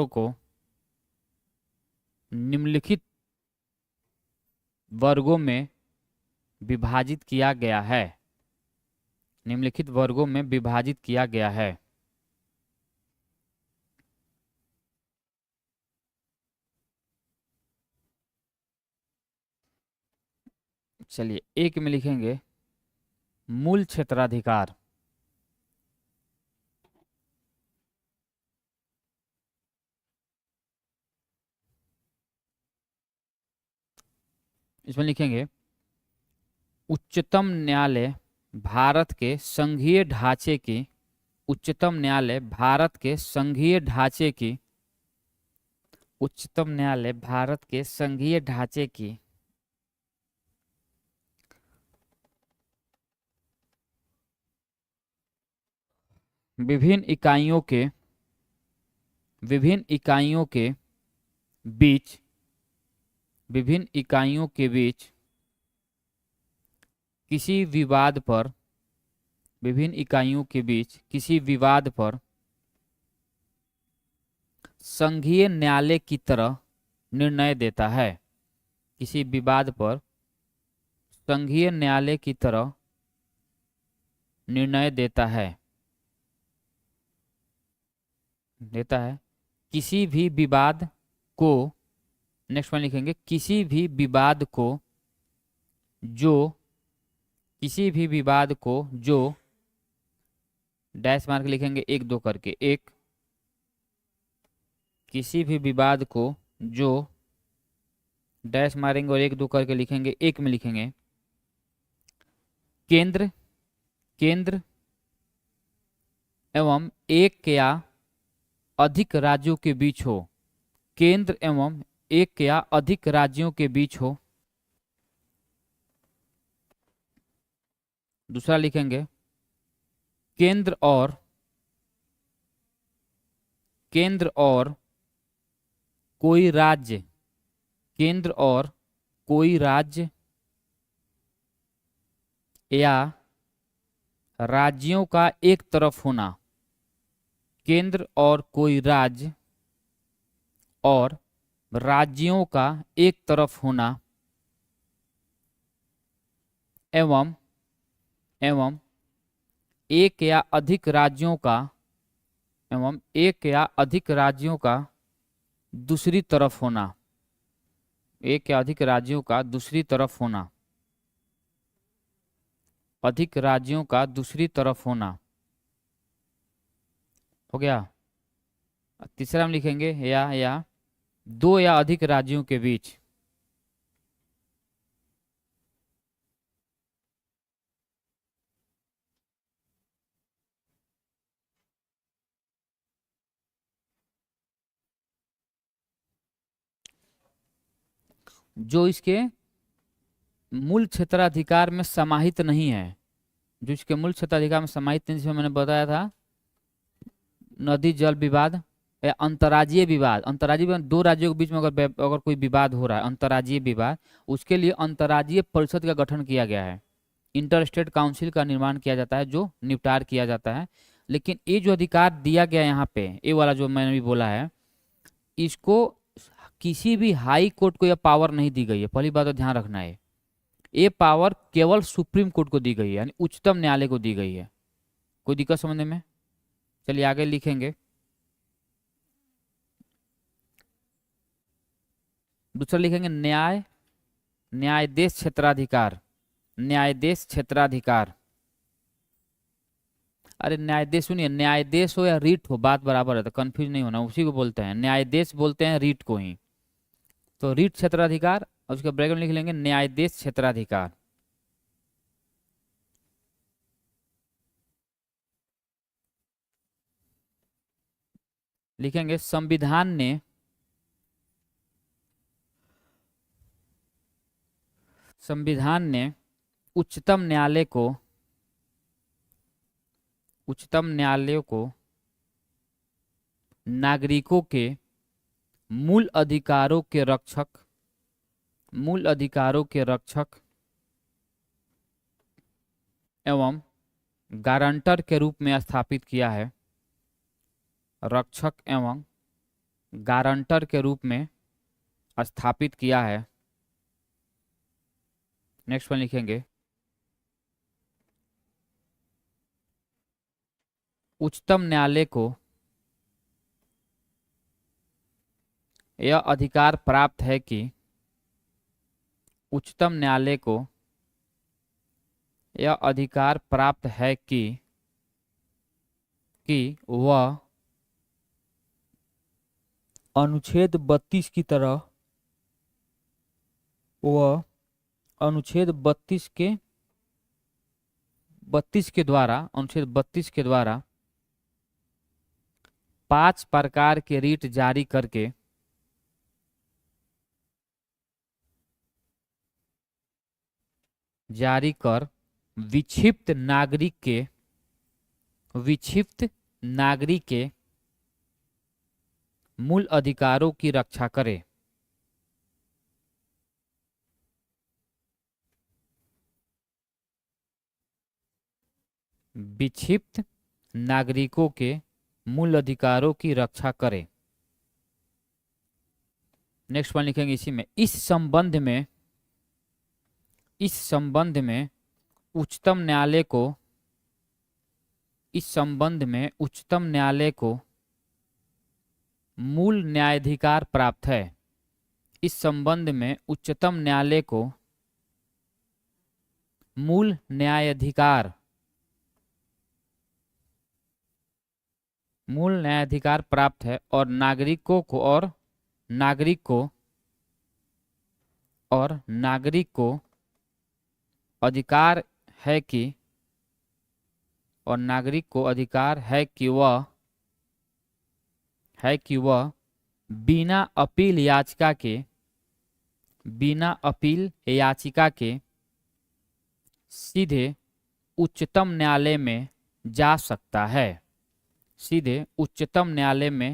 को निम्नलिखित वर्गों में विभाजित किया गया है। निम्नलिखित वर्गों में विभाजित किया गया है। चलिए एक में लिखेंगे मूल क्षेत्राधिकार। इसमें लिखेंगे उच्चतम न्यायालय भारत के संघीय ढांचे की उच्चतम न्यायालय भारत के संघीय ढांचे की उच्चतम न्यायालय भारत के संघीय ढांचे की विभिन्न इकाइयों के बीच किसी विवाद पर संघीय न्यायालय की तरह निर्णय देता है। किसी विवाद पर संघीय न्यायालय की तरह निर्णय देता है। किसी भी विवाद को, नेक्स्ट में लिखेंगे किसी भी विवाद को जो डैश मार्क लिखेंगे 1 2 करके, किसी भी विवाद को जो डैश मारेंगे और 1 2 करके लिखेंगे। एक में लिखेंगे केंद्र एवं एक या अधिक राज्यों के बीच हो। केंद्र एवं एक या अधिक राज्यों के बीच हो। दूसरा लिखेंगे केंद्र और कोई राज्य या राज्यों का एक तरफ होना। केंद्र और कोई राज्य और राज्यों का एक तरफ होना एवं एक या अधिक राज्यों का दूसरी तरफ होना। एक या अधिक राज्यों का दूसरी तरफ होना। हो गया। तीसरा हम लिखेंगे या दो या अधिक राज्यों के बीच। जो इसके मूल क्षेत्राधिकार में समाहित नहीं है, जिसमें मैंने बताया था नदी जल विवाद या अंतर्राज्यीय विवाद। दो राज्यों के बीच में अगर कोई विवाद हो रहा है, अंतर्राज्यीय विवाद, उसके लिए अंतर्राज्यीय परिषद का गठन किया गया है। इंटर स्टेट काउंसिल का निर्माण किया जाता है, जो निपटार किया जाता है। लेकिन ये जो अधिकार दिया गया यहाँ पे, ये वाला जो मैंने भी बोला है, इसको किसी भी हाई कोर्ट को यह पावर नहीं दी गई है। पहली बात तो ध्यान रखना है, ये पावर केवल सुप्रीम कोर्ट को दी गई है, यानी उच्चतम न्यायालय को दी गई है। कोई दिक्कत समझने में? चलिए आगे लिखेंगे। दूसरा लिखेंगे न्यायाधीश क्षेत्राधिकार। अरे न्यायाधीश सुनिए, न्यायाधीश हो या रीट हो, बात बराबर है, तो कंफ्यूज नहीं होना, उसी को बोलते हैं न्यायाधीश, बोलते हैं रीट को ही। तो रीट क्षेत्राधिकार, और उसके ब्रैकेट में लिख लेंगे न्यायाधीश क्षेत्राधिकार। लिखेंगे संविधान ने उच्चतम न्यायालय को नागरिकों के मूल अधिकारों के रक्षक मूल अधिकारों के रक्षक एवं गारंटर के रूप में स्थापित किया है। रक्षक एवं गारंटर के रूप में स्थापित किया है। नेक्स्ट वन लिखेंगे, उच्चतम न्यायालय को यह अधिकार प्राप्त है कि उच्चतम न्यायालय को यह अधिकार प्राप्त है कि वह अनुच्छेद 32 की तरह वह अनुच्छेद 32 के द्वारा अनुच्छेद 32 के द्वारा 5 प्रकार के रीट जारी करके विक्षिप्त नागरिक के मूल अधिकारों की रक्षा करे। विक्षिप्त नागरिकों के मूल अधिकारों की रक्षा करे। नेक्स्ट वन लिखेंगे इसी में, इस संबंध में उच्चतम न्यायालय को मूल न्यायाधिकार प्राप्त है। इस संबंध में उच्चतम न्यायालय को मूल न्यायाधिकार प्राप्त है और नागरिक को अधिकार है कि वह बिना अपील याचिका के सीधे उच्चतम न्यायालय में जा सकता है। उच्चतम न्यायालय में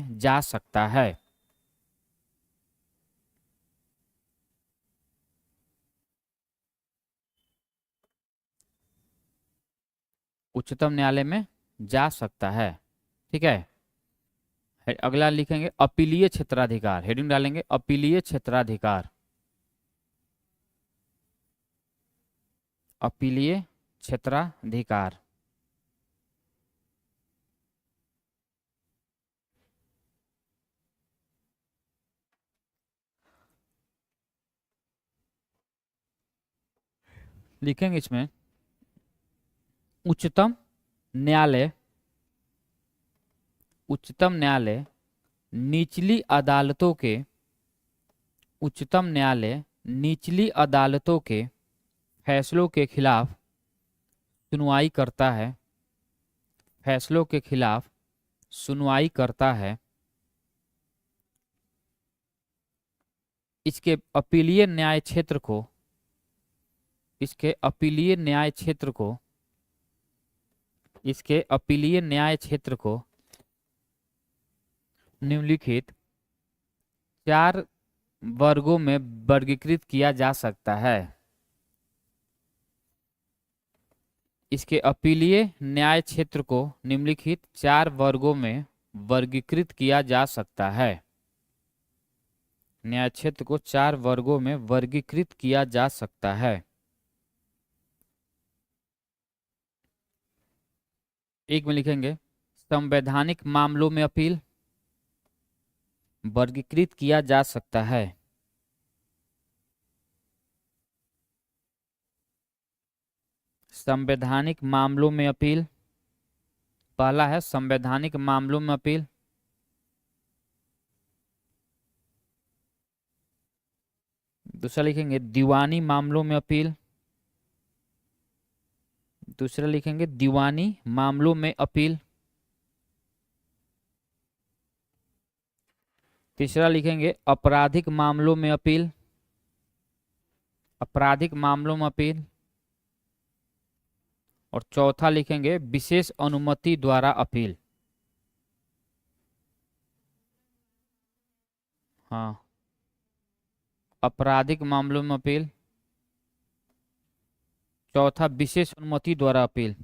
जा सकता है। ठीक है, अगला लिखेंगे अपीलीय क्षेत्राधिकार। हेडिंग डालेंगे अपीलीय क्षेत्राधिकार। अपीलीय क्षेत्राधिकार लिखेंगे इसमें, उच्चतम न्यायालय निचली अदालतों के फैसलों के खिलाफ सुनवाई करता है। इसके अपीलीय न्याय क्षेत्र को निम्नलिखित 4 वर्गों में वर्गीकृत किया जा सकता है। इसके अपीलीय न्याय क्षेत्र को निम्नलिखित 4 वर्गों में वर्गीकृत किया जा सकता है। न्याय क्षेत्र को 4 वर्गों में वर्गीकृत किया जा सकता है। एक में लिखेंगे, संवैधानिक मामलों में अपील वर्गीकृत किया जा सकता है। संवैधानिक मामलों में अपील, पहला है संवैधानिक मामलों में अपील। दूसरा लिखेंगे दीवानी मामलों में अपील। तीसरा लिखेंगे आपराधिक मामलों में अपील। और चौथा लिखेंगे विशेष अनुमति द्वारा अपील। हाँ, आपराधिक मामलों में अपील। चौथा, विशेष अनुमति द्वारा अपील।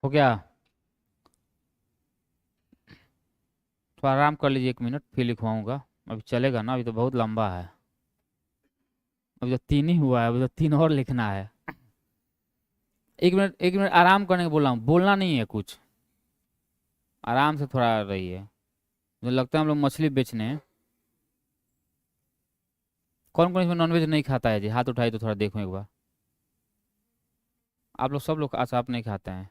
हो गया? तो आराम कर लीजिए 1 मिनट, फिर लिखवाऊंगा। अभी चलेगा ना? अभी तो बहुत लंबा है। अभी तो 3 ही हुआ है, अभी तो 3 और लिखना है। 1 मिनट 1 मिनट आराम करने को बोल रहा हूँ, बोलना नहीं है कुछ। आराम से थोड़ा रहिए। मुझे लगता है हम लोग मछली बेचने हैं। कौन कौन इसमें नॉनवेज नहीं खाता है जी? हाथ उठाइए तो थोड़ा देखो एक बार। आप लोग सब लोग? अच्छा, आप नहीं खाते हैं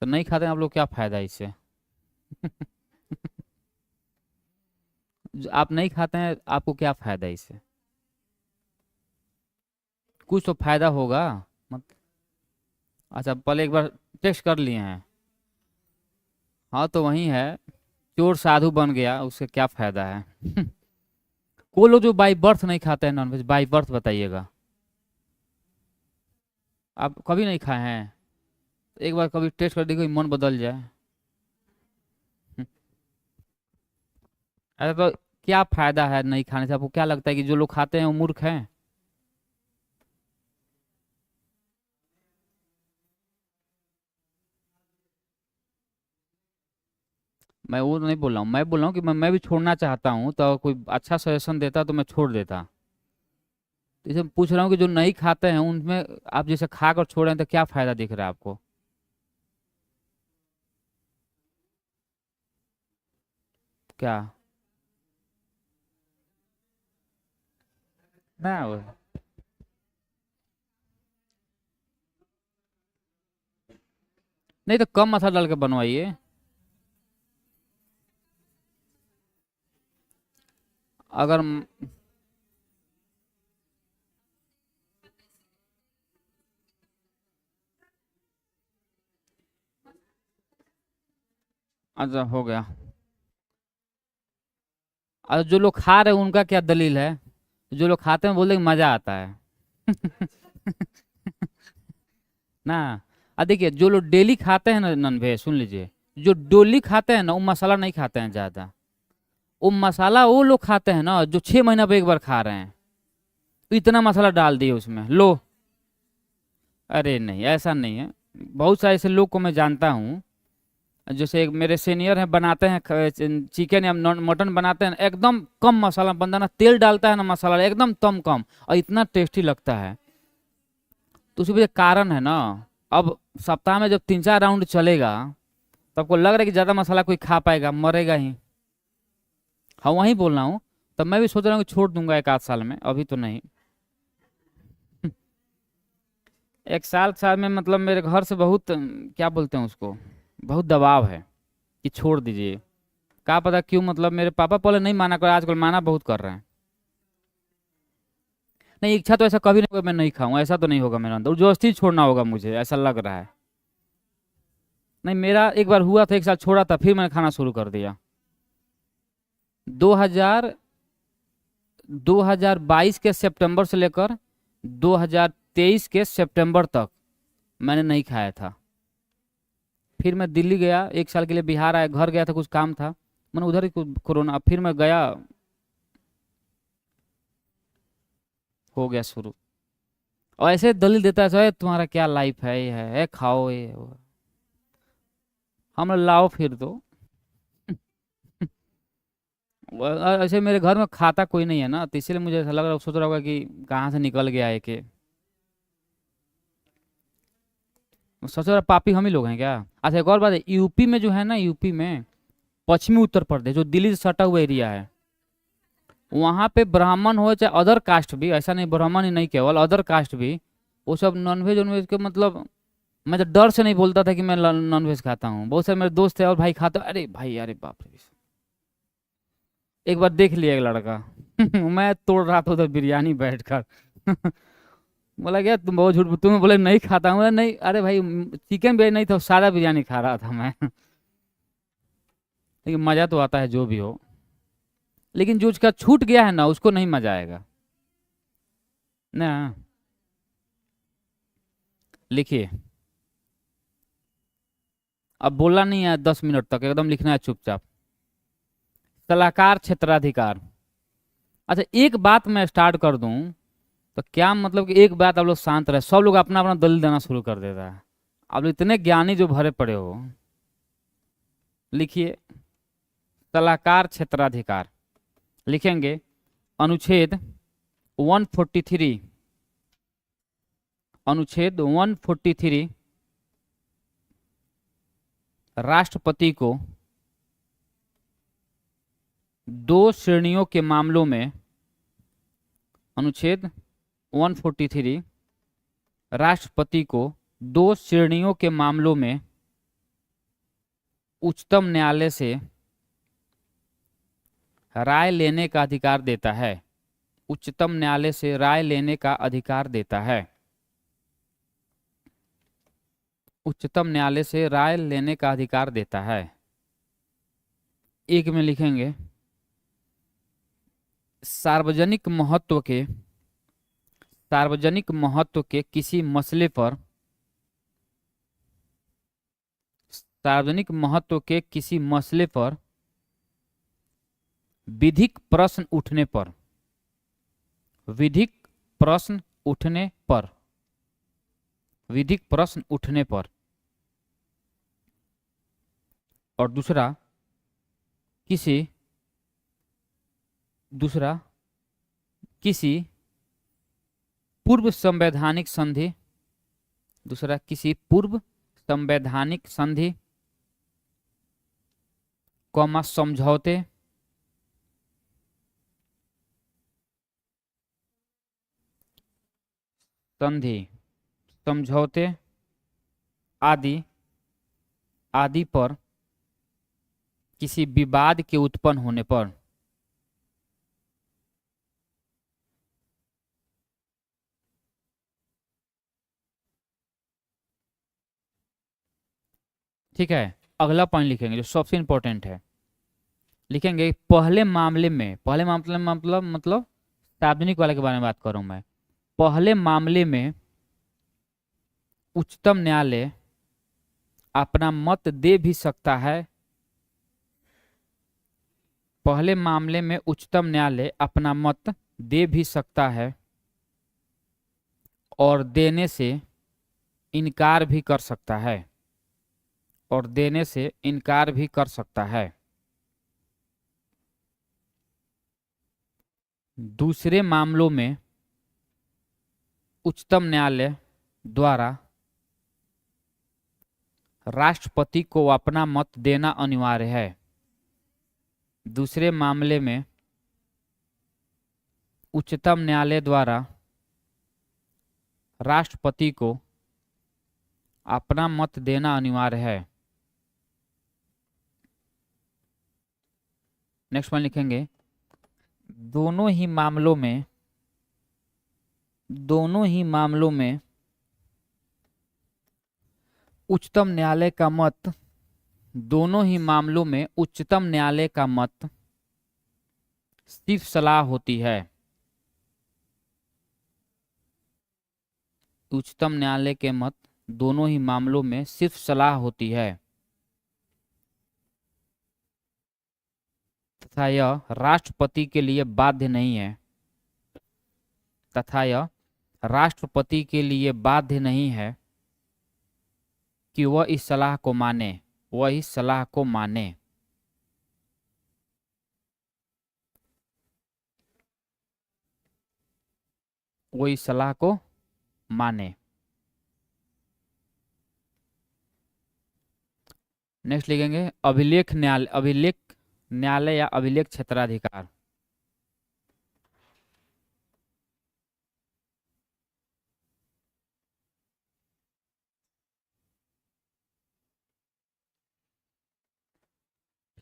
तो नहीं खाते हैं आप लोग, क्या फायदा है इससे? आप नहीं खाते हैं, आपको क्या फायदा है इससे? कुछ तो फायदा होगा। मत अच्छा, पहले एक बार टेस्ट कर लिए हैं। हाँ तो वही है, चोर साधु बन गया, उससे क्या फायदा है? वो लोग जो बाई बर्थ नहीं खाते हैं नॉनवेज, बाई बर्थ बताइएगा। आप कभी नहीं खाए हैं? एक बार कभी टेस्ट कर देखो, मन बदल जाए। अरे तो क्या फायदा है नहीं खाने से? आपको क्या लगता है कि जो लोग खाते हैं वो मूर्ख हैं? मैं वो नहीं बोल रहा हूँ, मैं बोल रहा हूँ कि मैं भी छोड़ना चाहता हूँ, तो कोई अच्छा सजेशन देता तो मैं छोड़ देता। जैसे पूछ रहा हूँ कि जो नहीं खाते हैं उनमें आप जैसे खा कर छोड़ रहे हैं, तो क्या फायदा दिख रहा है आपको? क्या? ना नहीं तो कम मसाला डाल के बनवाइए। अगर अच्छा हो गया। और जो लोग खा रहे हैं उनका क्या दलील है? जो लोग खाते हैं बोलते हैं कि मजा आता है। ना। देखिए, जो लोग डेली खाते हैं ना नॉन वेज, सुन लीजिए, जो डेली खाते हैं ना वो मसाला नहीं खाते हैं ज्यादा। वो मसाला वो लोग खाते हैं ना जो 6 महीना पे एक बार खा रहे हैं, तो इतना मसाला डाल दिए उसमें लो। अरे नहीं, ऐसा नहीं है। बहुत सारे ऐसे लोग को मैं जानता हूँ। जैसे एक मेरे सीनियर हैं, बनाते हैं चिकन या मटन बनाते हैं, एकदम कम मसाला, बंदा ना तेल डालता है ना मसाला, एकदम कम कम, और इतना टेस्टी लगता है। तो उसके पीछे कारण है ना। अब सप्ताह में जब 3-4 राउंड चलेगा, तो आपको लग रहा है कि ज्यादा मसाला कोई खा पाएगा? मरेगा ही। हाँ वही बोल रहा हूँ। तब मैं भी सोच रहा हूँ कि छोड़ दूंगा 1 आध साल में, अभी तो नहीं। 1 साल में मतलब मेरे घर से बहुत क्या बोलते हैं उसको, बहुत दबाव है कि छोड़ दीजिए। क्या पता क्यों, मतलब मेरे पापा पहले नहीं माना कर, आजकल माना बहुत कर रहे हैं। नहीं, इच्छा तो ऐसा कभी नहीं होगा मैं नहीं खाऊं, ऐसा तो नहीं होगा मेरे अंदर, जबरदस्ती छोड़ना होगा मुझे, ऐसा लग रहा है। नहीं, मेरा एक बार हुआ था, 1 साल छोड़ा था, फिर मैंने खाना शुरू कर दिया। 2000 2022 के सितंबर से लेकर 2023 के सितंबर तक मैंने नहीं खाया था। फिर मैं दिल्ली गया 1 साल के लिए, बिहार आया, घर गया था, कुछ काम था, मैंने उधर ही कोरोना, फिर मैं गया, हो गया शुरू। और ऐसे दलील देता है "सर, तुम्हारा क्या लाइफ है, ये है खाओ ये वो।" हम लोग लाओ फिर दो। ऐसे मेरे घर में खाता कोई नहीं है ना, तो इसीलिए मुझे ऐसा लग रहा, सोच रहा होगा कि कहाँ से निकल गया है कि। सोच रहा पापी हम ही लोग हैं क्या? अच्छा एक और बात है, यूपी में जो है ना, यूपी में पश्चिमी उत्तर प्रदेश जो दिल्ली से सटा हुआ एरिया है, वहाँ पे ब्राह्मण हो चाहे अदर कास्ट भी, ऐसा नहीं ब्राह्मण ही नहीं, केवल अदर कास्ट भी, वो सब नॉनवेज वॉनवेज के मतलब, मैं तो डर से नहीं बोलता था कि मैं नॉनवेज खाता हूँ। बहुत सारे मेरे दोस्त थे और भाई खाते, अरे भाई अरे बाप रे। एक बार देख लिया एक लड़का मैं तोड़ रहा था उधर बिरयानी बैठकर बोला क्या तुम बहुत झूठ, तुम्हें बोले नहीं खाता हूँ, बोला नहीं, अरे भाई चिकन बिरयानी नहीं था, सादा बिरयानी खा रहा था मैं। लेकिन मजा तो आता है जो भी हो, लेकिन जो उसका छूट गया है ना उसको नहीं मजा आएगा ना। लिखिए, अब बोलना नहीं है 10 मिनट तक, एकदम लिखना है चुपचाप। सलाहकार क्षेत्राधिकार। अच्छा एक बात मैं स्टार्ट कर दूं, तो क्या मतलब कि एक बात आप लोग शांत रहे, सब लोग अपना अपना दलील देना शुरू कर देता है। आप लोग इतने ज्ञानी जो भरे पड़े हो। लिखिए, सलाहकार क्षेत्राधिकार लिखेंगे, अनुच्छेद 143, अनुच्छेद 143 राष्ट्रपति को दो श्रेणियों के मामलों में, अनुच्छेद 143 राष्ट्रपति को दो श्रेणियों के मामलों में उच्चतम न्यायालय से राय लेने का अधिकार देता है। उच्चतम न्यायालय से राय लेने का अधिकार देता है। उच्चतम न्यायालय से राय लेने का अधिकार देता है। एक में लिखेंगे, सार्वजनिक महत्व के, सार्वजनिक महत्व के किसी मसले पर, सार्वजनिक महत्व के किसी मसले पर विधिक प्रश्न उठने पर, विधिक प्रश्न उठने पर, विधिक प्रश्न उठने पर, और दूसरा किसी, दूसरा किसी पूर्व संवैधानिक संधि, दूसरा किसी पूर्व संवैधानिक संधि, कॉमा समझौते, संधि, समझौते आदि, आदि पर किसी विवाद के उत्पन्न होने पर, ठीक है। अगला पॉइंट लिखेंगे जो सबसे इंपॉर्टेंट है, लिखेंगे पहले मामले में, पहले मामले में मतलब सार्वजनिक वाले के बारे में बात कर रहा हूं मैं। पहले मामले में उच्चतम न्यायालय अपना मत दे भी सकता है, पहले मामले में उच्चतम न्यायालय अपना मत दे भी सकता है और देने से इनकार भी कर सकता है, और देने से इनकार भी कर सकता है। दूसरे मामलों में उच्चतम न्यायालय द्वारा राष्ट्रपति को अपना मत देना अनिवार्य है। दूसरे मामले में उच्चतम न्यायालय द्वारा राष्ट्रपति को अपना मत देना अनिवार्य है। नेक्स्ट पॉइंट लिखेंगे, दोनों ही मामलों में, दोनों ही मामलों में उच्चतम न्यायालय का मत, दोनों ही मामलों में उच्चतम न्यायालय का मत सिर्फ सलाह होती है। उच्चतम न्यायालय के मत दोनों ही मामलों में सिर्फ सलाह होती है तथा यह राष्ट्रपति के लिए बाध्य नहीं है, तथा यह राष्ट्रपति के लिए बाध्य नहीं है कि वह इस सलाह को माने, वह इस सलाह को माने। वो इस सलाह को माने। नेक्स्ट लिखेंगे, अभिलेख न्यायालय, अभिलेख न्यायालय या अभिलेख क्षेत्राधिकार।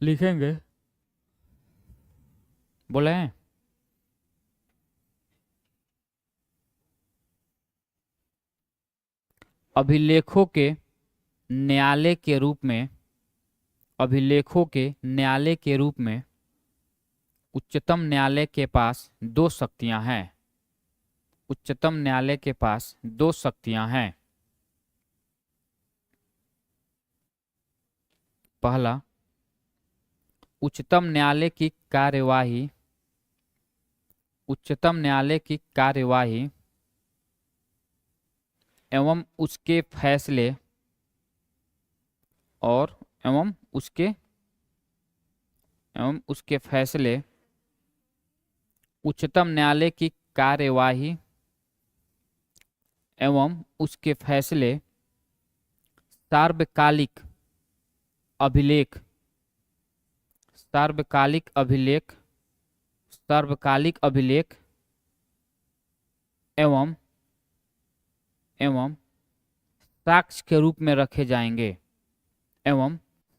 लिखेंगे, बोले हैं अभिलेखों के न्यायालय के रूप में, अभिलेखों के न्यायालय के रूप में उच्चतम न्यायालय के पास दो शक्तियां हैं। उच्चतम न्यायालय के पास दो शक्तियां हैं। पहला, उच्चतम न्यायालय की कार्यवाही, उच्चतम न्यायालय की कार्यवाही एवं उसके फैसले और एवं उसके फैसले, उच्चतम न्यायालय की कार्यवाही एवं उसके फैसले सार्वकालिक अभिलेख, सार्वकालिक अभिलेख, सार्वकालिक अभिलेख एवं साक्ष्य के रूप में रखे जाएंगे, एवं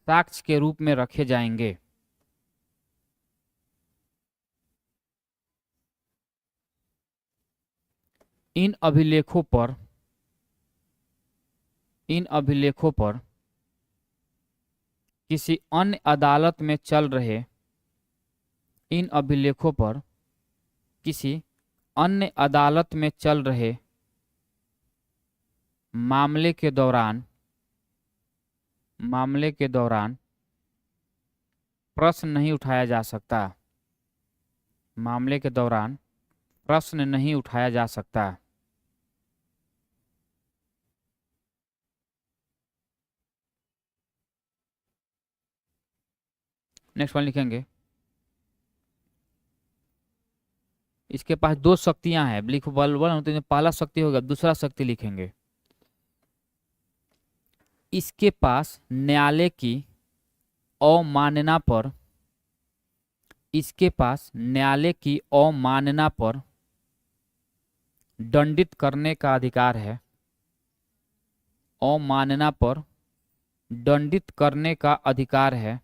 साक्ष्य के रूप में रखे जाएंगे। इन अभिलेखों पर, इन अभिलेखों पर किसी अन्य अदालत में चल रहे, इन अभिलेखों पर किसी अन्य अदालत में चल रहे मामले के दौरान, मामले के दौरान प्रश्न नहीं उठाया जा सकता, मामले के दौरान प्रश्न नहीं उठाया जा सकता। नेक्स्ट वन लिखेंगे, इसके पास दो शक्तियां हैं। लिखो बल वन, तो पहला शक्ति होगा, दूसरा शक्ति लिखेंगे। इसके पास न्यायालय की अवमानना पर, इसके पास न्यायालय की अवमानना पर दंडित करने का अधिकार है, अवमानना पर दंडित करने का अधिकार है।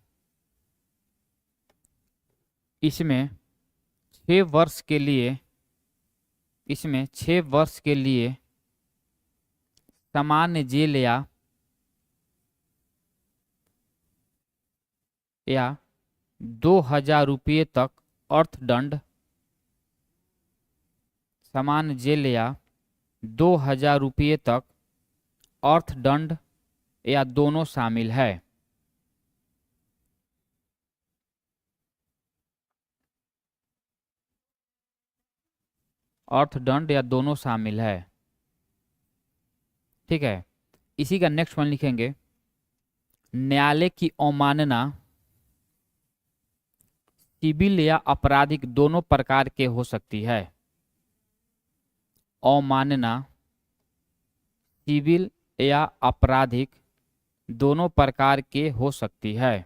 इसमें 6 वर्ष के लिए, इसमें 6 वर्ष के लिए सामान्य जेल या 2000 रुपये तक अर्थदंड, सामान्य जेल या 2000 रुपये तक अर्थदंड या दोनों शामिल है। अर्थदंड या दोनों शामिल है। ठीक है, इसी का नेक्स्ट वन लिखेंगे, न्यायालय की अवमानना सिविल या आपराधिक दोनों प्रकार के हो सकती है। अवमानना सिविल या आपराधिक दोनों प्रकार के हो सकती है।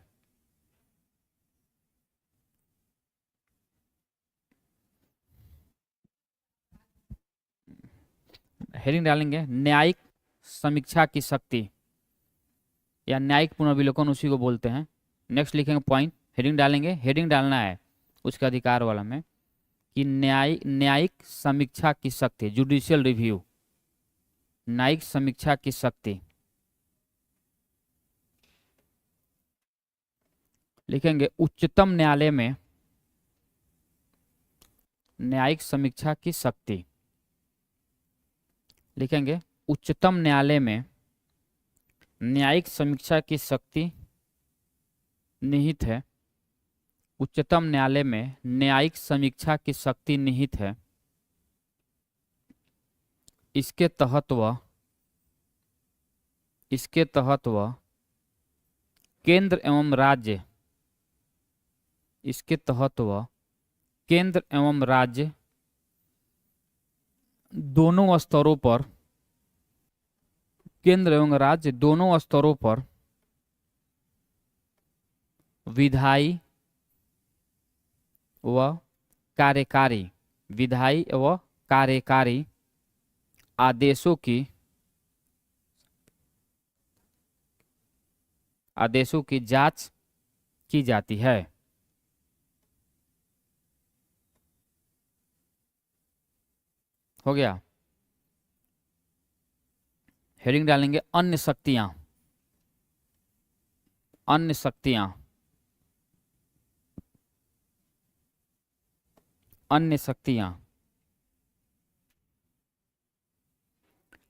हेडिंग डालेंगे, न्यायिक समीक्षा की शक्ति या न्यायिक पुनर्विलोकन, उसी को बोलते हैं। नेक्स्ट लिखेंगे पॉइंट, हेडिंग डालेंगे, हेडिंग डालना है उसके अधिकार वाला में कि न्यायिक समीक्षा की शक्ति, जुडिशियल रिव्यू, न्यायिक समीक्षा की शक्ति। लिखेंगे उच्चतम न्यायालय में न्यायिक समीक्षा की शक्ति, लिखेंगे उच्चतम न्यायालय में न्यायिक समीक्षा की शक्ति निहित है। उच्चतम न्यायालय में न्यायिक समीक्षा की शक्ति निहित है। इसके तहत वह केंद्र एवं राज्य, इसके तहत वह केंद्र एवं राज्य दोनों स्तरों पर, केंद्र एवं राज्य दोनों स्तरों पर विधायी व कार्यकारी, विधायी व कार्यकारी आदेशों की जांच की जाती है। हो गया। हेडिंग डालेंगे अन्य शक्तियां, अन्य शक्तियां, अन्य शक्तियां।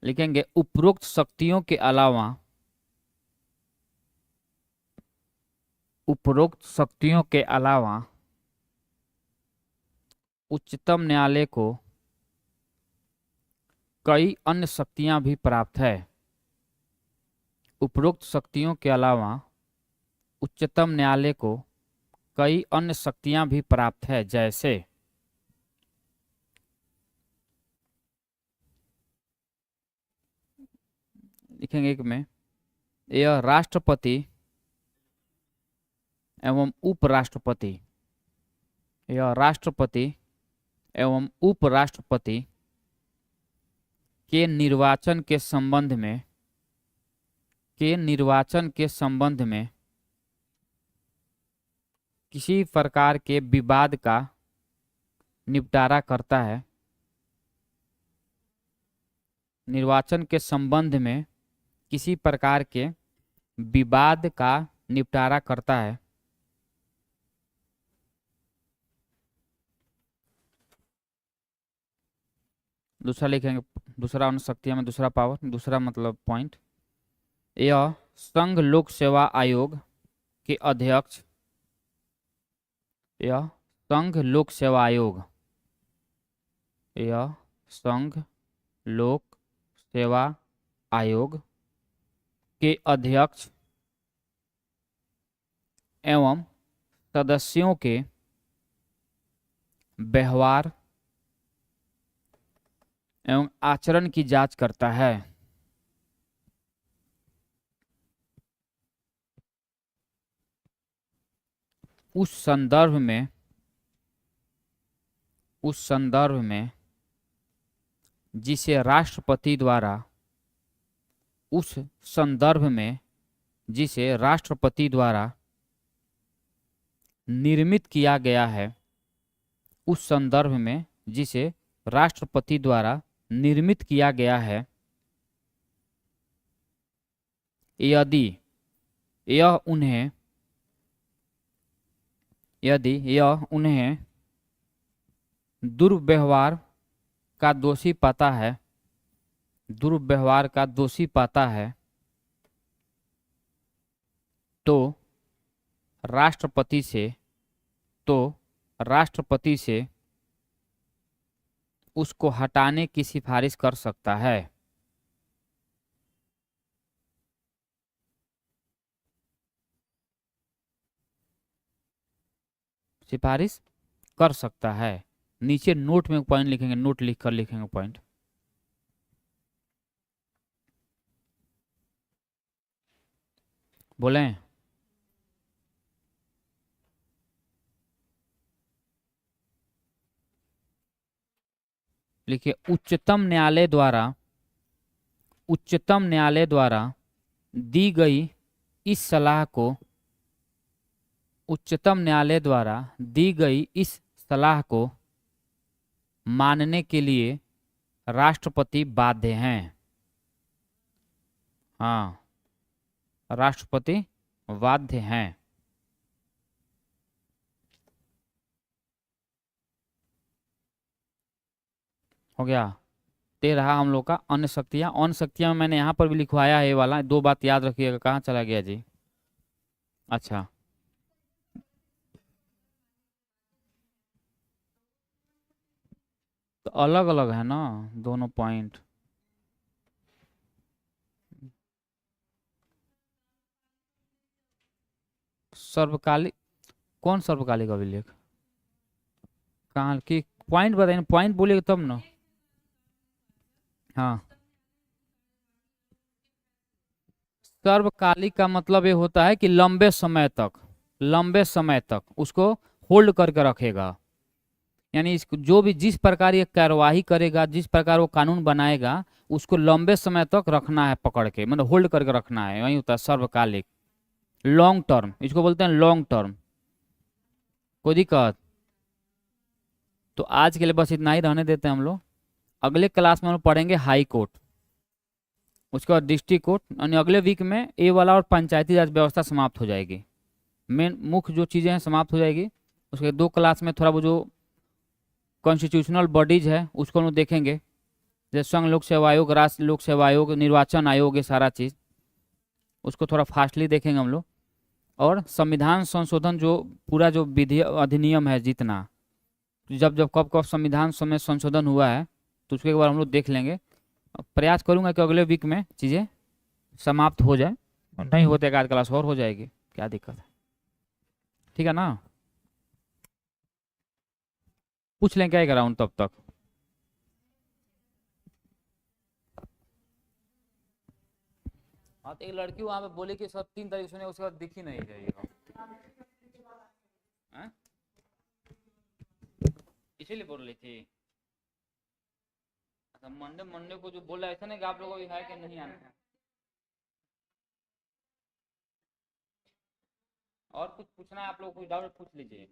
लिखेंगे उपरोक्त शक्तियों के अलावा, उपरोक्त शक्तियों के अलावा उच्चतम न्यायालय को कई अन्य शक्तियां भी प्राप्त है। उपरोक्त शक्तियों के अलावा उच्चतम न्यायालय को कई अन्य शक्तियां भी प्राप्त है, जैसे लिखेंगे एक में, यह राष्ट्रपति एवं उपराष्ट्रपति, यह राष्ट्रपति एवं उपराष्ट्रपति के निर्वाचन के संबंध में, के निर्वाचन के संबंध में किसी प्रकार के विवाद का निपटारा करता है। निर्वाचन के संबंध में किसी प्रकार के विवाद का निपटारा करता है। दूसरा लिखेंगे, दूसरा अन्य शक्तियां में दूसरा पावर, दूसरा मतलब पॉइंट, यह संघ लोक सेवा आयोग के अध्यक्ष, यह संघ लोक सेवा आयोग, यह संघ लोक सेवा आयोग के अध्यक्ष एवं सदस्यों के व्यवहार एवं आचरण की जांच करता है। उस संदर्भ में, उस संदर्भ में जिसे राष्ट्रपति द्वारा, उस संदर्भ में जिसे राष्ट्रपति द्वारा निर्मित किया गया है, उस संदर्भ में जिसे राष्ट्रपति द्वारा निर्मित किया गया है, यदि यह उन्हें, यदि यह उन्हें दुर्व्यवहार का दोषी पाता है, दुर्व्यवहार का दोषी पाता है, तो राष्ट्रपति से, तो राष्ट्रपति से उसको हटाने की सिफारिश कर सकता है। सिफारिश कर सकता है। नीचे नोट में पॉइंट लिखेंगे, नोट लिखकर लिखेंगे पॉइंट। बोलें, लिखिए उच्चतम न्यायालय द्वारा, उच्चतम न्यायालय द्वारा दी गई इस सलाह को, उच्चतम न्यायालय द्वारा दी गई इस सलाह को मानने के लिए राष्ट्रपति बाध्य हैं। हाँ, राष्ट्रपति बाध्य हैं। हो गया। ते रहा हम लोग का अन्य शक्तियां। अन्य शक्तियां में मैंने यहाँ पर भी लिखवाया है, ये वाला दो बात याद रखिएगा। कहाँ चला गया जी? अच्छा, तो अलग अलग है ना दोनों पॉइंट। सर्वकालिक, कौन सर्वकालिक अभिलेख? कहाँ की पॉइंट बताइए, पॉइंट बोलिएगा तब ना। हाँ, सर्वकालिक का मतलब ये होता है कि लंबे समय तक, लंबे समय तक उसको होल्ड करके रखेगा। यानी इसको जो भी जिस प्रकार ये कार्यवाही करेगा, जिस प्रकार वो कानून बनाएगा, उसको लंबे समय तक रखना है पकड़ के, मतलब होल्ड करके रखना है। वही होता है सर्वकालिक, लॉन्ग टर्म, इसको बोलते हैं लॉन्ग टर्म। कोई दिक्कत? तो आज के लिए बस इतना ही रहने देते हैं हम लोग। अगले क्लास में हम लोग पढ़ेंगे हाई कोर्ट। उसके बाद डिस्ट्रिक्ट कोर्ट, यानी अगले वीक में ये वाला और पंचायती राज व्यवस्था समाप्त हो जाएगी। मेन मुख्य जो चीज़ें हैं समाप्त हो जाएगी। उसके 2 क्लास में थोड़ा वो जो कॉन्स्टिट्यूशनल बॉडीज है उसको हम लोग देखेंगे, जैसे संघ लोक सेवा आयोग, राष्ट्र लोक सेवा आयोग, निर्वाचन आयोग, ये सारा चीज़ उसको थोड़ा फास्टली देखेंगे हम लोग। और संविधान संशोधन जो पूरा जो विधि अधिनियम है जितना, जब जब कब कब संविधान में संशोधन हुआ है तो उसके बाद हम लोग देख लेंगे। प्रयास करूंगा कि अगले वीक में चीज़ें समाप्त हो जाए, और नहीं होते एक आध क्लास और हो जाएगी, क्या दिक्कत है। ठीक है ना, पूछ लें क्या एक राउंड तब तक। हाँ तो एक लड़की वहाँ पे बोली कि सर 3 तारीख सुने, उसके बाद दिख ही नहीं रही हो। हैं? इसीलिए बोल रही थी। अच्छा, मंडे मंडे को जो बोला ऐसा नहीं कि आप लोगों को है कि नहीं आना है। और कुछ पूछना है आप लोग, कोई डाउट पूछ लीजिए।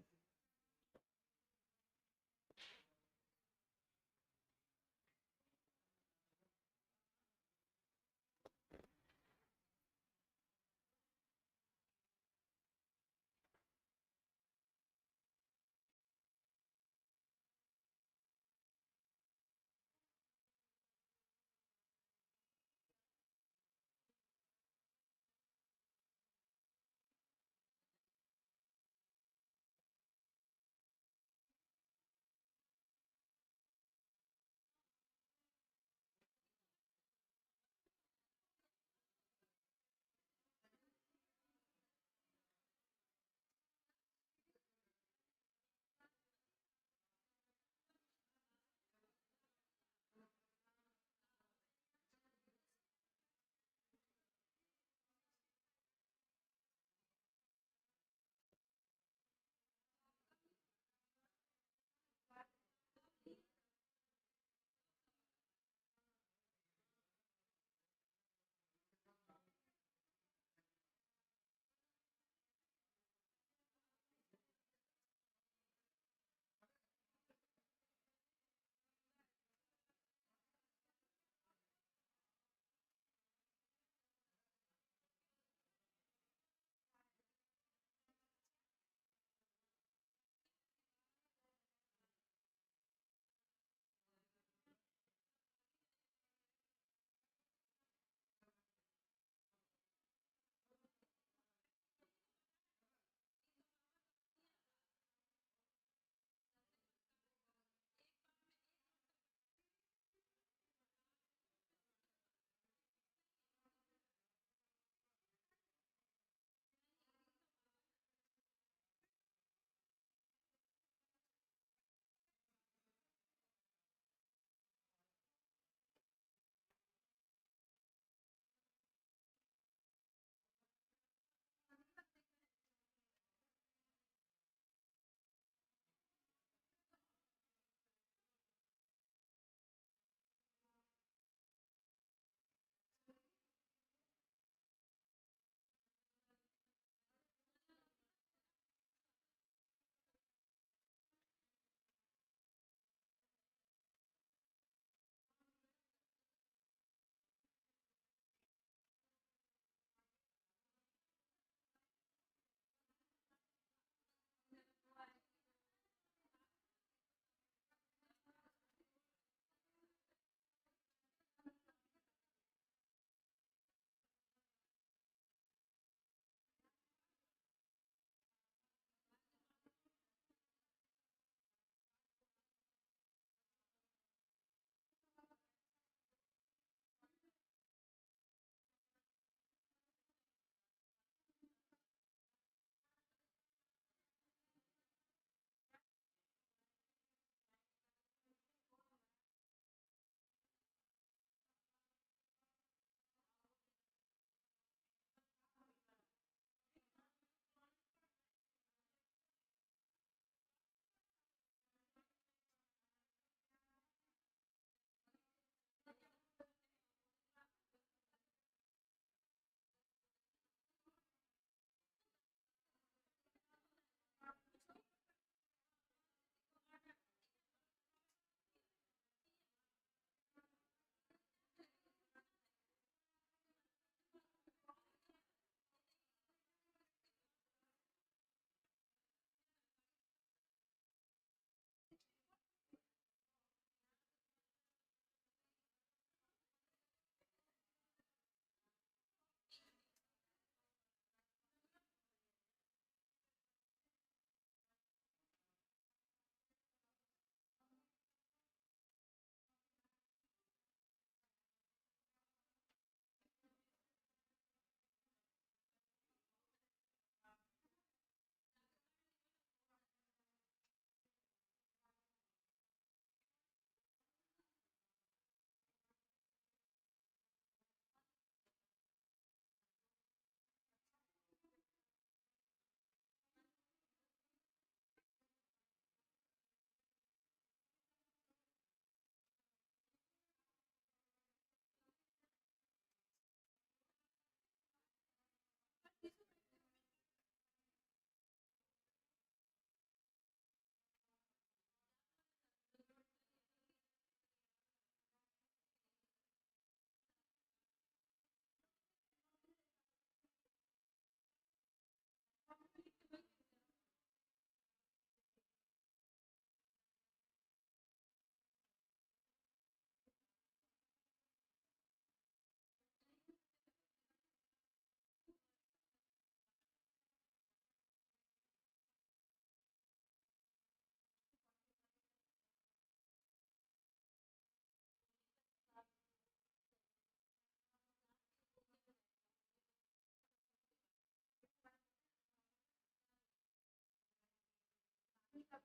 Thank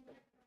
you.